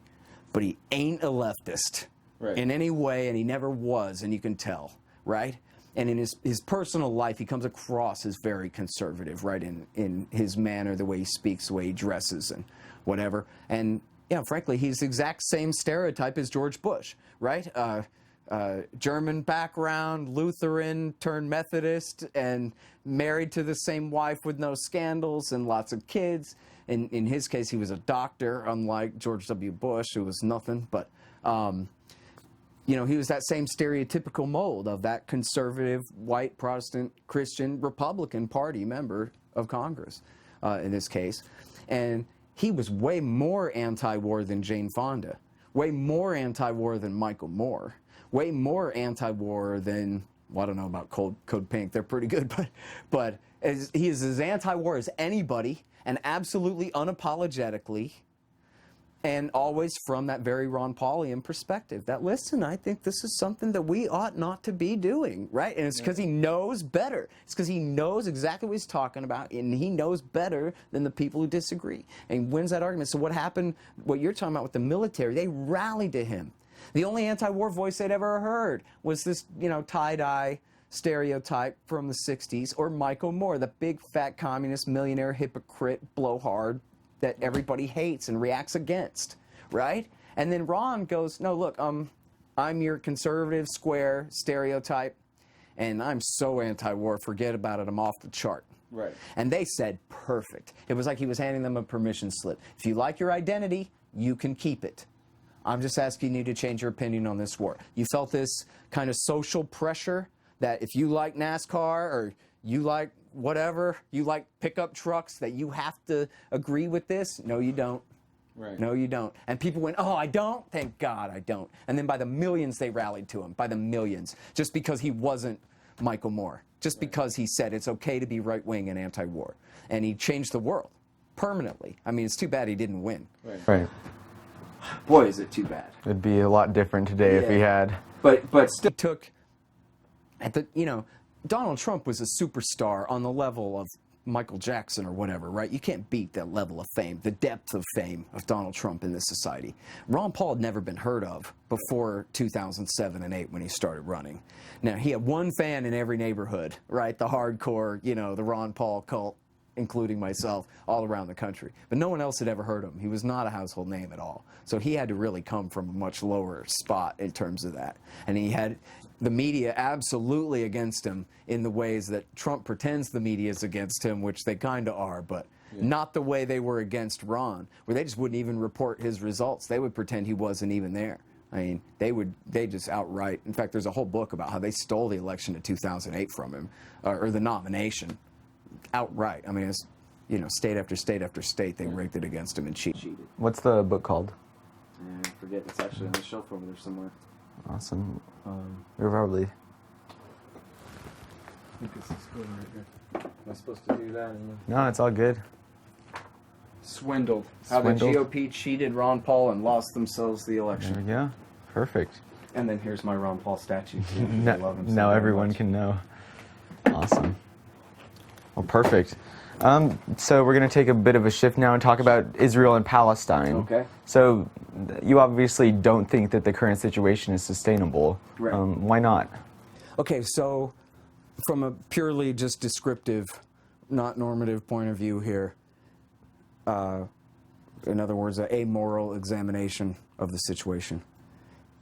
But he ain't a leftist in any way, and he never was, and you can tell, right? And in his personal life, he comes across as very conservative, right, in his manner, the way he speaks, the way he dresses, and whatever. And, you know, frankly, he's the exact same stereotype as George Bush, right? German background, Lutheran turned Methodist, and married to the same wife with no scandals and lots of kids. In his case, he was a doctor, unlike George W. Bush, who was nothing. But, you know, he was that same stereotypical mold of that conservative, white, Protestant, Christian, Republican Party member of Congress, in this case. And he was way more anti-war than Jane Fonda, way more anti-war than Michael Moore, way more anti-war than, well, I don't know about Code Pink, they're pretty good, but he is as anti-war as anybody, and absolutely unapologetically, and always from that very Ron Paulian perspective, that, listen, I think this is something that we ought not to be doing, right? And it's because he knows better. It's because he knows exactly what he's talking about, and he knows better than the people who disagree, and wins that argument. So what happened, what you're talking about with the military, they rallied to him. The only anti-war voice they'd ever heard was this, you know, tie-dye stereotype from the 60s, or Michael Moore, the big fat communist millionaire hypocrite blowhard that everybody hates and reacts against, right? And then Ron goes, no, look, I'm your conservative square stereotype, and I'm so anti-war, forget about it, I'm off the chart. Right. And they said, perfect. It was like he was handing them a permission slip. If you like your identity, you can keep it. I'm just asking you to change your opinion on this war. You felt this kind of social pressure that if you like NASCAR or you like whatever, you like pickup trucks, that you have to agree with this? No, you don't. Right. No, you don't. And people went, oh, I don't? Thank God I don't. And then by the millions they rallied to him, by the millions, just because he wasn't Michael Moore, just because he said it's okay to be right-wing and anti-war. And he changed the world permanently. I mean, it's too bad he didn't win. Right. Boy, is it too bad. It'd be a lot different today if he had. But still, Took at the, you know, Donald Trump was a superstar on the level of Michael Jackson or whatever, right? You can't beat that level of fame, the depth of fame of Donald Trump in this society. Ron Paul had never been heard of before 2007 and 8 when he started running. Now, he had one fan in every neighborhood, right? The hardcore, you know, the Ron Paul cult, including myself, all around the country. But no one else had ever heard of him. He was not a household name at all. So he had to really come from a much lower spot in terms of that. And he had the media absolutely against him in the ways that Trump pretends the media is against him, which they kind of are, but not the way they were against Ron, where they just wouldn't even report his results. They would pretend he wasn't even there. I mean, they just outright, in fact, there's a whole book about how they stole the election of 2008 from him, or the nomination, outright. I mean, it's, you know, state after state after state, they rigged it against him and cheated. What's the book called? I forget, it's actually on the shelf over there somewhere. Awesome. You're probably... I think it's this one right here. Am I supposed to do that? No, it's all good. Swindled. How Swindled. the GOP cheated Ron Paul and lost themselves the There election. we go. Perfect. And then here's my Ron Paul statue. Too. I love him so Now very everyone much. can know. Awesome. Well, perfect. So we're going to take a bit of a shift now and talk about Israel and Palestine. Okay. So you obviously don't think that the current situation is sustainable. Right. Why not? Okay, so from a purely just descriptive, not normative point of view here, in other words, an amoral examination of the situation.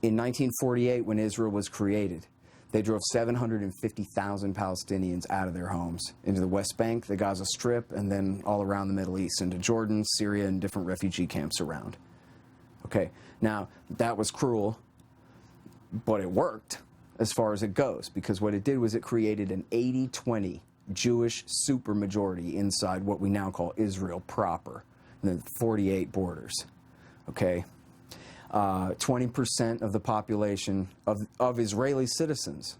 In 1948, when Israel was created, they drove 750,000 Palestinians out of their homes into the West Bank, the Gaza Strip, and then all around the Middle East, into Jordan, Syria, and different refugee camps around. Okay, now that was cruel, but it worked as far as it goes, because what it did was it created an 80-20 Jewish supermajority inside what we now call Israel proper, the 48 borders. Okay. 20% of the population of Israeli citizens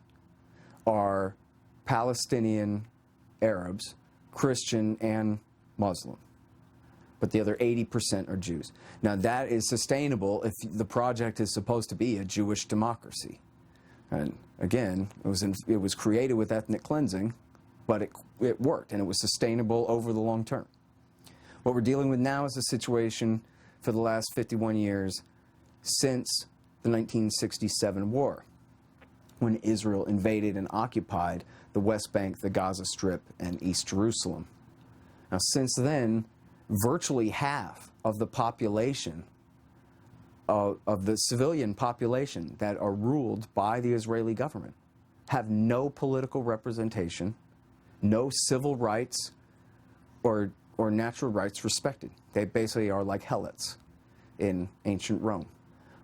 are Palestinian Arabs, Christian and Muslim. But the other 80% are Jews. Now that is sustainable if the project is supposed to be a Jewish democracy. And again, it was created with ethnic cleansing, but it worked and it was sustainable over the long term. What we're dealing with now is a situation for the last 51 years since the 1967 war, when Israel invaded and occupied the West Bank, the Gaza Strip, and East Jerusalem. Now, since then, virtually half of the population, of the civilian population that are ruled by the Israeli government, have no political representation, no civil rights or natural rights respected. They basically are like helots in ancient Rome.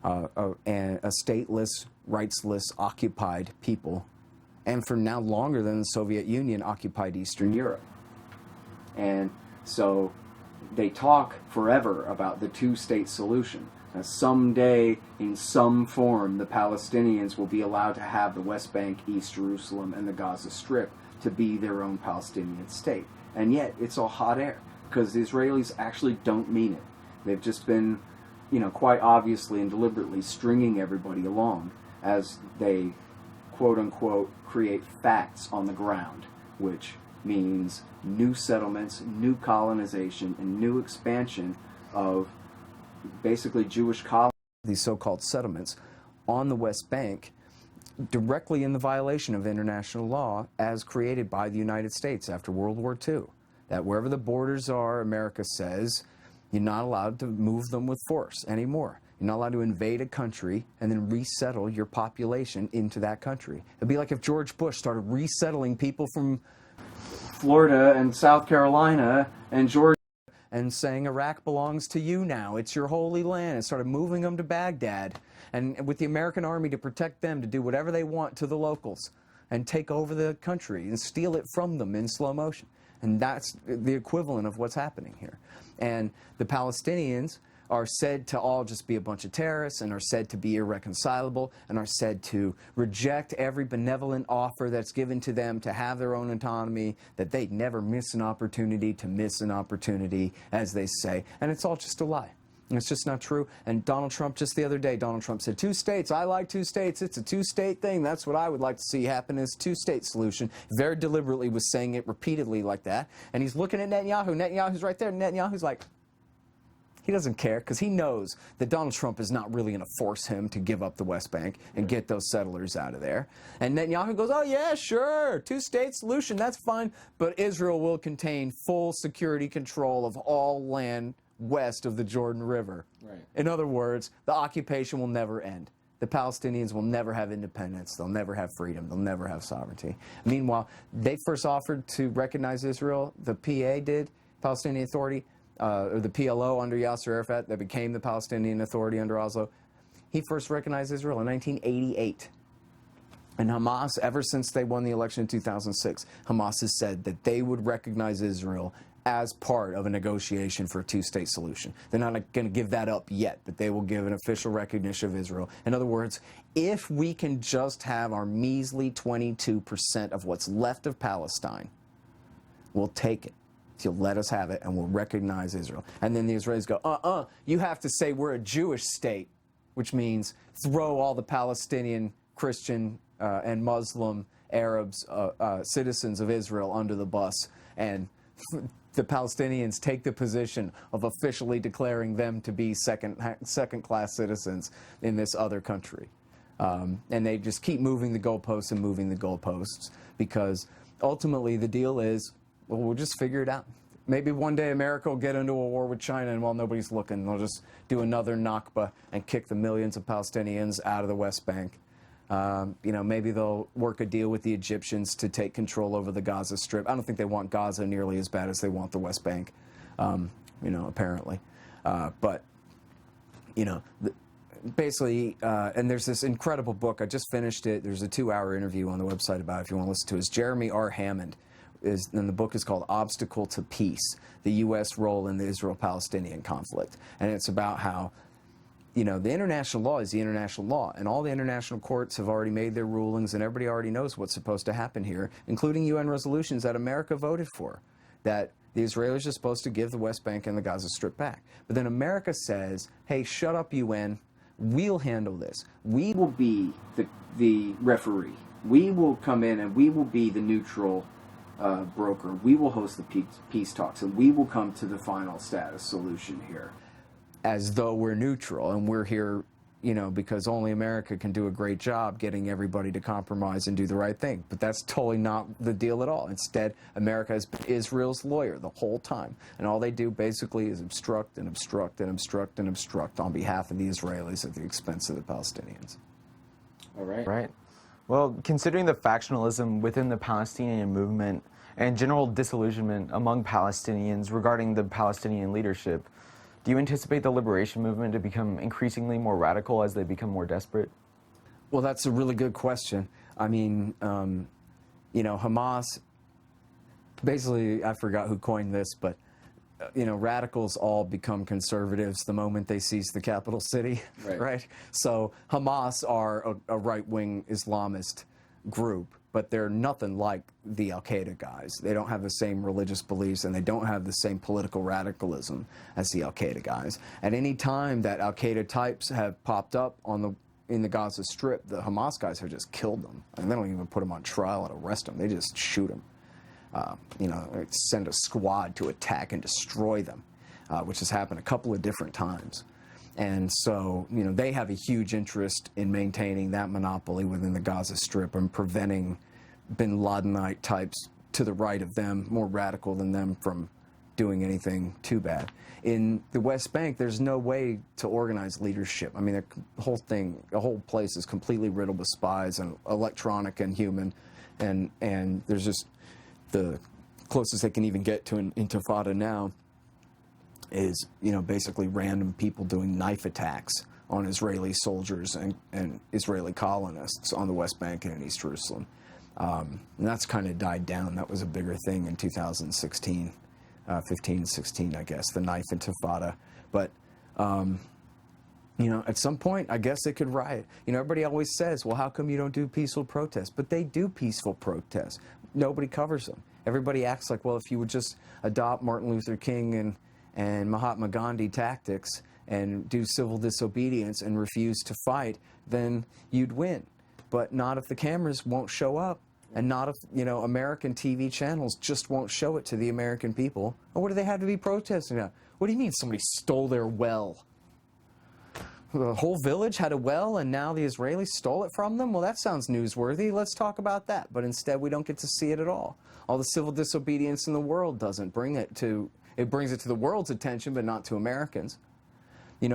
And a stateless, rightsless, occupied people, and for now longer than the Soviet Union occupied Eastern Europe. And so they talk forever about the two-state solution. Now, someday, in some form, the Palestinians will be allowed to have the West Bank, East Jerusalem, and the Gaza Strip to be their own Palestinian state. And yet, it's all hot air, because the Israelis actually don't mean it. They've just been, you know, quite obviously and deliberately stringing everybody along as they, quote-unquote, create facts on the ground, which means new settlements, new colonization, and new expansion of basically Jewish colonies, these so-called settlements, on the West Bank, directly in the violation of international law as created by the United States after World War II. That wherever the borders are, America says, you're not allowed to move them with force anymore. You're not allowed to invade a country and then resettle your population into that country. It'd be like if George Bush started resettling people from Florida and South Carolina and Georgia and saying Iraq belongs to you now, it's your holy land, and started moving them to Baghdad, and with the American army to protect them, to do whatever they want to the locals and take over the country and steal it from them in slow motion. And that's the equivalent of what's happening here. And the Palestinians are said to all just be a bunch of terrorists and are said to be irreconcilable and are said to reject every benevolent offer that's given to them to have their own autonomy, that they'd never miss an opportunity to miss an opportunity, as they say. And it's all just a lie. And it's just not true. And Donald Trump, just the other day, Donald Trump said, 2 states, I like 2 states, it's a 2-state thing, that's what I would like to see happen is 2-state solution. Very deliberately was saying it repeatedly like that. And he's looking at Netanyahu. Netanyahu's right there. Netanyahu's like, he doesn't care because he knows that Donald Trump is not really going to force him to give up the West Bank and get those settlers out of there. And Netanyahu goes, oh yeah, sure, 2-state solution, that's fine, but Israel will contain full security control of all land west of the Jordan River. Right. In other words, the occupation will never end. The Palestinians will never have independence. They'll never have freedom. They'll never have sovereignty. Meanwhile, they first offered to recognize Israel. The PA did, Palestinian Authority, or the PLO under Yasser Arafat, that became the Palestinian Authority under Oslo. He first recognized Israel in 1988. And Hamas, ever since they won the election in 2006, Hamas has said that they would recognize Israel as part of a negotiation for a 2-state solution. They're not going to give that up yet, but they will give an official recognition of Israel. In other words, if we can just have our measly 22% of what's left of Palestine, we'll take it. You'll let us have it, and we'll recognize Israel. And then the Israelis go, you have to say we're a Jewish state, which means throw all the Palestinian, Christian, and Muslim, Arabs, citizens of Israel under the bus, and the Palestinians take the position of officially declaring them to be second-class citizens in this other country. And they just keep moving the goalposts and moving the goalposts because ultimately the deal is, well, we'll just figure it out. Maybe one day America will get into a war with China, and while nobody's looking, they'll just do another Nakba and kick the millions of Palestinians out of the West Bank. Maybe they'll work a deal with the Egyptians to take control over the Gaza Strip. I don't think they want Gaza nearly as bad as they want the West Bank, apparently. Basically, and there's this incredible book. I just finished it. There's a 2-hour interview on the website about it if you want to listen to it. It's Jeremy R. Hammond. And the book is called Obstacle to Peace, the U.S. Role in the Israel-Palestinian Conflict. And it's about how the international law is the international law, and all the international courts have already made their rulings, and everybody already knows what's supposed to happen here, including UN resolutions that America voted for, that the Israelis are supposed to give the West Bank and the Gaza Strip back. But then America says, hey, shut up, UN, we'll handle this. We will be the referee. We will come in and we will be the neutral broker. We will host the peace talks, and we will come to the final status solution here. As though we're neutral, and we're here, because only America can do a great job getting everybody to compromise and do the right thing. But that's totally not the deal at all. Instead, America has been Israel's lawyer the whole time. And all they do basically is obstruct and obstruct and obstruct and obstruct on behalf of the Israelis at the expense of the Palestinians. All right. Right. Well, considering the factionalism within the Palestinian movement and general disillusionment among Palestinians regarding the Palestinian leadership, do you anticipate the liberation movement to become increasingly more radical as they become more desperate? Well, that's a really good question. I mean, Hamas, basically, I forgot who coined this, but, radicals all become conservatives the moment they seize the capital city, right? So Hamas are a right-wing Islamist group, but they're nothing like the Al-Qaeda guys. They don't have the same religious beliefs, and they don't have the same political radicalism as the Al-Qaeda guys. At any time that Al-Qaeda types have popped up in the Gaza Strip, the Hamas guys have just killed them. And they don't even put them on trial and arrest them. They just shoot them. Send a squad to attack and destroy them, which has happened a couple of different times. And so, they have a huge interest in maintaining that monopoly within the Gaza Strip and preventing bin Ladenite types to the right of them, more radical than them, from doing anything too bad. In the West Bank, there's no way to organize leadership. I mean, the whole place is completely riddled with spies and electronic and human, and there's just the closest they can even get to an intifada now is, basically random people doing knife attacks on Israeli soldiers and Israeli colonists on the West Bank and in East Jerusalem. And that's kind of died down. That was a bigger thing in 2016, 15 and 16, I guess, the knife intifada. But, at some point, I guess they could riot. Everybody always says, well, how come you don't do peaceful protests? But they do peaceful protests. Nobody covers them. Everybody acts like, well, if you would just adopt Martin Luther King and Mahatma Gandhi tactics and do civil disobedience and refuse to fight, then you'd win. But not if the cameras won't show up, and not if, American TV channels just won't show it to the American people. Or what do they have to be protesting about? What do you mean somebody stole their well? The whole village had a well and now the Israelis stole it from them? Well, that sounds newsworthy. Let's talk about that. But instead, we don't get to see it at all. All the civil disobedience in the world doesn't bring it to, it brings it to the world's attention, but not to Americans.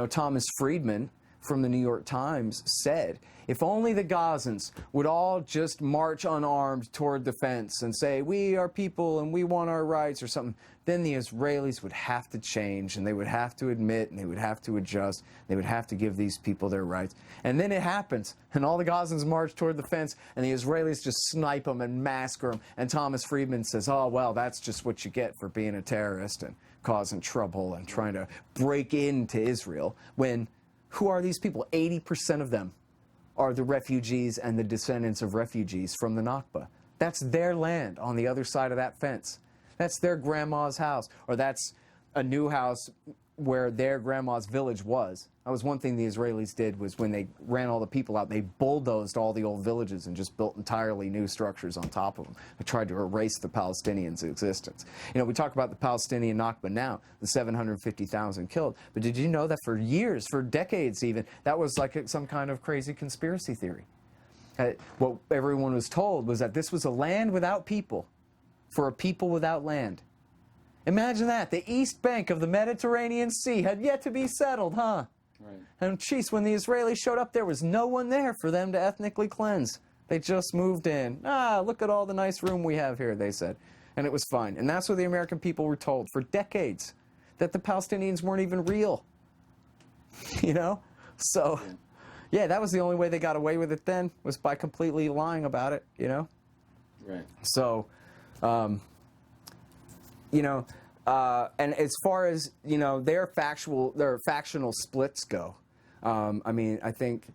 Thomas Friedman from the New York Times said, if only the Gazans would all just march unarmed toward the fence and say, we are people and we want our rights or something, then the Israelis would have to change and they would have to admit and they would have to adjust. They would have to give these people their rights. And then it happens, and all the Gazans march toward the fence and the Israelis just snipe them and massacre them. And Thomas Friedman says, oh, well, that's just what you get for being a terrorist and causing trouble and trying to break into Israel. When, who are these people? 80% of them are the refugees and the descendants of refugees from the Nakba. That's their land on the other side of that fence. That's their grandma's house, or that's a new house where their grandma's village was. That was one thing the Israelis did, was when they ran all the people out, they bulldozed all the old villages and just built entirely new structures on top of them. They tried to erase the Palestinians' existence. We talk about the Palestinian Nakba now, the 750,000 killed, but did you know that for years, for decades even, that was like some kind of crazy conspiracy theory? What everyone was told was that this was a land without people, for a people without land. Imagine that. The east bank of the Mediterranean Sea had yet to be settled, huh? Right. And geez, when the Israelis showed up, there was no one there for them to ethnically cleanse. They just moved in. Look at all the nice room we have here, they said. And it was fine. And that's what the American people were told for decades, that the Palestinians weren't even real. So, yeah, that was the only way they got away with it then, was by completely lying about it, Right. So, and as far as, their factional splits go, I think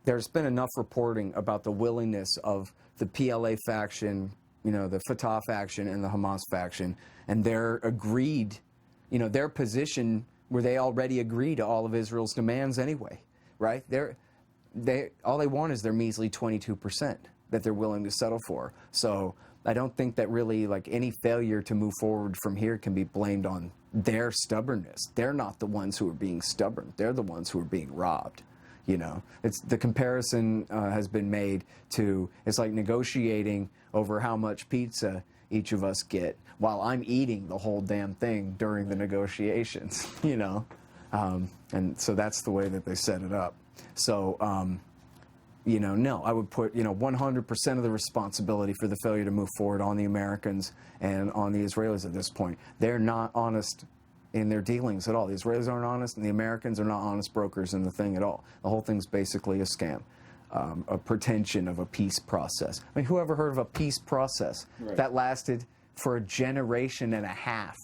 there's been enough reporting about the willingness of the PLA faction, the Fatah faction and the Hamas faction, and their agreed, their position where they already agree to all of Israel's demands anyway, right? All they want is their measly 22% that they're willing to settle for. So I don't think that really, any failure to move forward from here can be blamed on their stubbornness. They're not the ones who are being stubborn. They're the ones who are being robbed. It's the comparison has been made to, it's like negotiating over how much pizza each of us get while I'm eating the whole damn thing during the negotiations, and so that's the way that they set it up. So, no, I would put, 100% of the responsibility for the failure to move forward on the Americans and on the Israelis at this point. They're not honest in their dealings at all. The Israelis aren't honest, and the Americans are not honest brokers in the thing at all. The whole thing's basically a scam, a pretension of a peace process. I mean, who ever heard of a peace process that lasted for a generation and a half?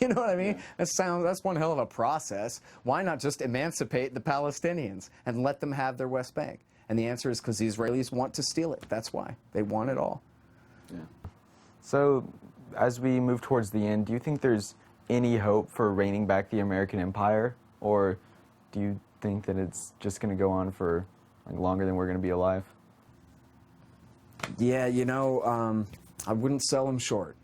You know what I mean? Yeah. That's one hell of a process. Why not just emancipate the Palestinians and let them have their West Bank? And the answer is because the Israelis want to steal it. That's why. They want it all. Yeah. So, as we move towards the end, do you think there's any hope for reining back the American empire? Or do you think that it's just going to go on for longer than we're going to be alive? Yeah, I wouldn't sell them short.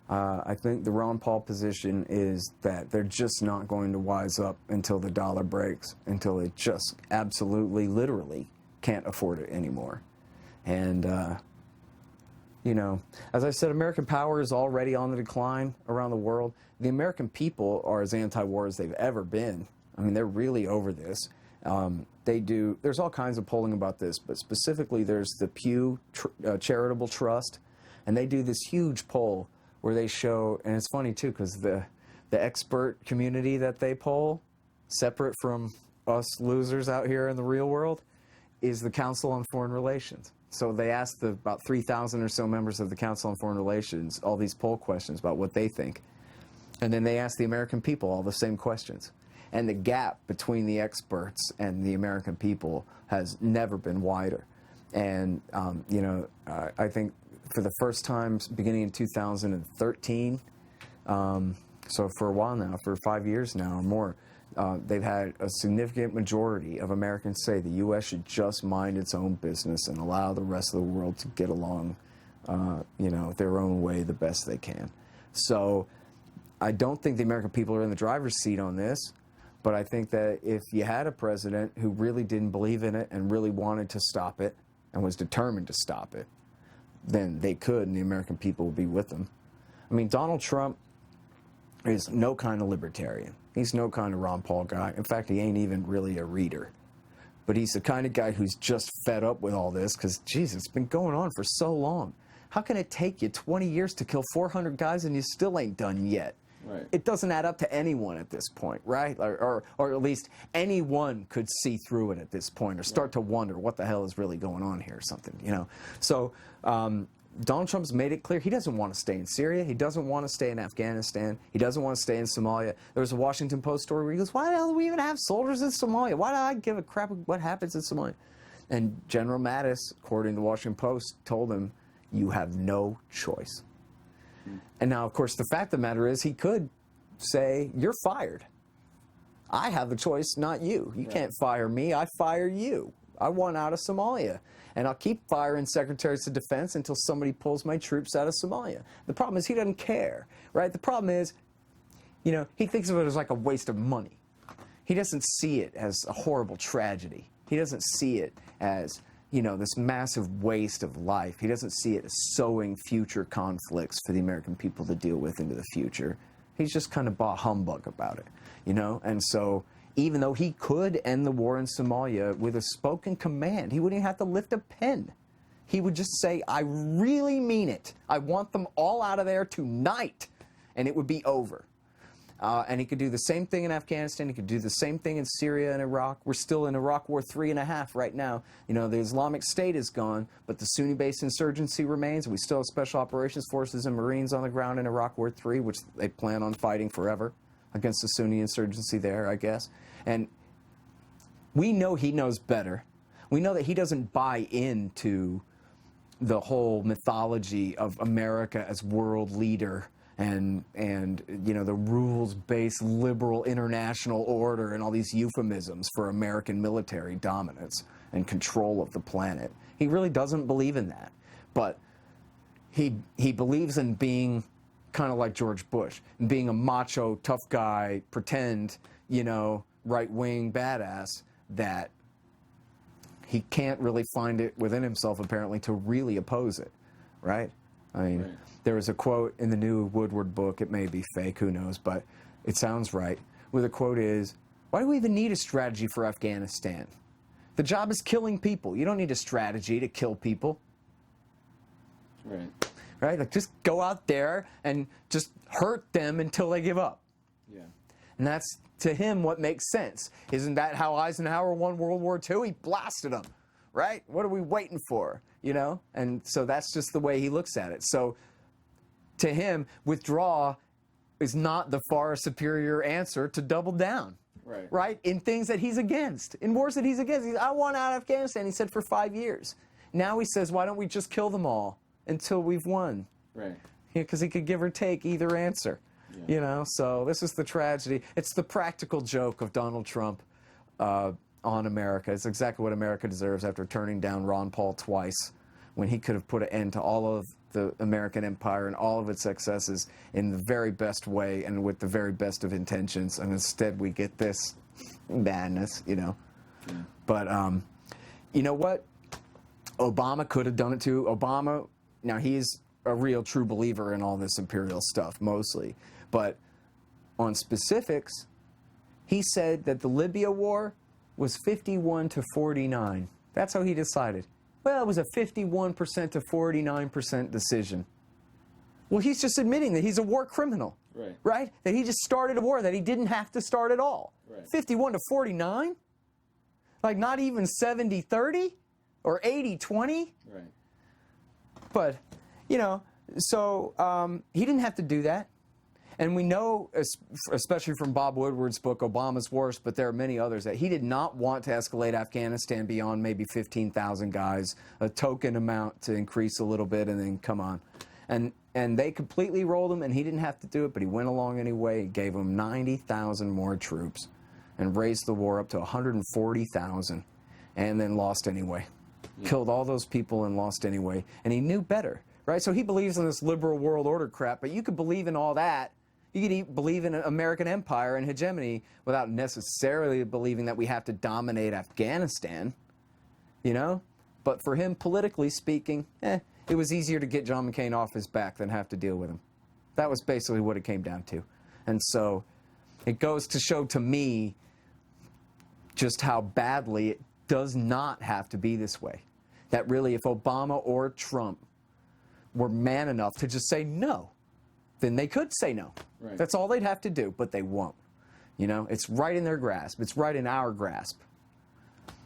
I think the Ron Paul position is that they're just not going to wise up until the dollar breaks, until it just absolutely, literally can't afford it anymore. And, as I said, American power is already on the decline around the world. The American people are as anti-war as they've ever been. I mean, they're really over this. There's all kinds of polling about this, but specifically there's the Pew Charitable Trust, and they do this huge poll where they show, and it's funny too, because the expert community that they poll, separate from us losers out here in the real world, is the Council on Foreign Relations. So they asked about 3,000 or so members of the Council on Foreign Relations all these poll questions about what they think. And then they asked the American people all the same questions. And the gap between the experts and the American people has never been wider. And, I think for the first time, beginning in 2013, so for a while now, for 5 years now or more, they've had a significant majority of Americans say the U.S. should just mind its own business and allow the rest of the world to get along, their own way the best they can. So I don't think the American people are in the driver's seat on this, but I think that if you had a president who really didn't believe in it and really wanted to stop it and was determined to stop it, then they could, and the American people would be with them. I mean, Donald Trump is no kind of libertarian. He's no kind of Ron Paul guy. In fact, he ain't even really a reader. But he's the kind of guy who's just fed up with all this because, geez, it's been going on for so long. How can it take you 20 years to kill 400 guys and you still ain't done yet? Right. It doesn't add up to anyone at this point, right? Or at least anyone could see through it at this point or start to wonder what the hell is really going on here or something, So Donald Trump's made it clear he doesn't want to stay in Syria. He doesn't want to stay in Afghanistan. He doesn't want to stay in Somalia. There was a Washington Post story where he goes, why the hell do we even have soldiers in Somalia? Why do I give a crap what happens in Somalia? And General Mattis, according to the Washington Post, told him, you have no choice. And now, of course, the fact of the matter is he could say, you're fired. I have the choice, not you. You can't fire me. I fire you. I want out of Somalia. And I'll keep firing secretaries of defense until somebody pulls my troops out of Somalia. The problem is he doesn't care, right? The problem is, he thinks of it as like a waste of money. He doesn't see it as a horrible tragedy. He doesn't see it as, this massive waste of life. He doesn't see it as sowing future conflicts for the American people to deal with into the future. He's just kind of bah humbug about it, And so even though he could end the war in Somalia with a spoken command, he wouldn't even have to lift a pen. He would just say, I really mean it. I want them all out of there tonight. And it would be over. And he could do the same thing in Afghanistan. He could do the same thing in Syria and Iraq. We're still in Iraq War 3.5 right now. The Islamic State is gone, but the Sunni-based insurgency remains. We still have Special Operations Forces and Marines on the ground in Iraq War 3, which they plan on fighting forever against the Sunni insurgency there, I guess. And we know he knows better. We know that he doesn't buy into the whole mythology of America as world leader and the rules-based liberal international order and all these euphemisms for American military dominance and control of the planet. He really doesn't believe in that. But he believes in being kind of like George Bush, being a macho, tough guy, pretend, right-wing badass that he can't really find it within himself, apparently, to really oppose it, right? I mean, there was a quote in the new Woodward book, it may be fake, who knows, but it sounds right, where the quote is, why do we even need a strategy for Afghanistan? The job is killing people. You don't need a strategy to kill people. Right. Right? Like, just go out there and just hurt them until they give up. Yeah. And that's, to him, what makes sense. Isn't that how Eisenhower won World War II? He blasted them, right? What are we waiting for, And so that's just the way he looks at it. So to him, withdraw is not the far superior answer to double down. Right? In things that he's against, in wars that he's against. I want out of Afghanistan, he said, for 5 years. Now he says, why don't we just kill them all until we've won? Right. Because he could give or take either answer. Yeah. So this is the tragedy. It's the practical joke of Donald Trump on America. It's exactly what America deserves after turning down Ron Paul twice, when he could have put an end to all of the American empire and all of its excesses in the very best way and with the very best of intentions. And instead we get this madness, Yeah. But you know what? Obama could have done it too. Obama, now he's a real true believer in all this imperial stuff, mostly. But on specifics, he said that the Libya war was 51-49. That's how he decided. Well, it was a 51% to 49% decision. Well, he's just admitting that he's a war criminal, right? That he just started a war that he didn't have to start at all. 51-49? Like not even 70-30 or 80-20? Right. But, so he didn't have to do that. And we know, especially from Bob Woodward's book, Obama's Worst, but there are many others, that he did not want to escalate Afghanistan beyond maybe 15,000 guys, a token amount to increase a little bit and then come on. And they completely rolled him, and he didn't have to do it, but he went along anyway. He gave him 90,000 more troops. and raised the war up to 140,000 and then lost anyway. Killed all those people and lost anyway. And he knew better, right? So he believes in this liberal world order crap, but you could believe in all that. You could believe in American empire and hegemony without necessarily believing that we have to dominate Afghanistan, you know? But for him, politically speaking, it was easier to get John McCain off his back than have to deal with him. That was basically what it came down to. And so it goes to show to me just how badly it does not have to be this way. That really, if Obama or Trump were man enough to just say no, then they could say no. Right. That's all they'd have to do, but they won't. You know, it's right in their grasp. It's right in our grasp.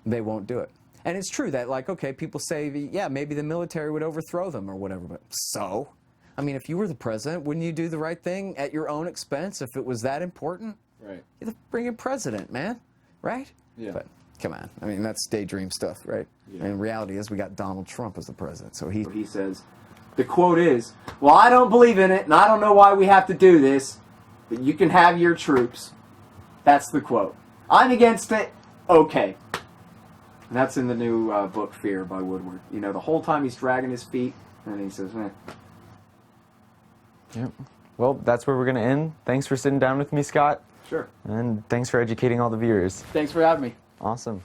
They won't do it. And it's true that, like, okay, people say, yeah, maybe the military would overthrow them or whatever, but so? I mean, if you were the president, wouldn't you do the right thing at your own expense if it was that important? Right. You're the friggin' president, man, right? Yeah. But come on, I mean, that's daydream stuff, right? Yeah. And reality is we got Donald Trump as the president, so He says, the quote is, well, I don't believe in it, and I don't know why we have to do this, but you can have your troops. That's the quote. I'm against it. Okay. And that's in the new book, Fear, by Woodward. You know, the whole time he's dragging his feet, and he says, Yep. Well, that's where we're going to end. Thanks for sitting down with me, Scott. Sure. And thanks for educating all the viewers. Thanks for having me. Awesome.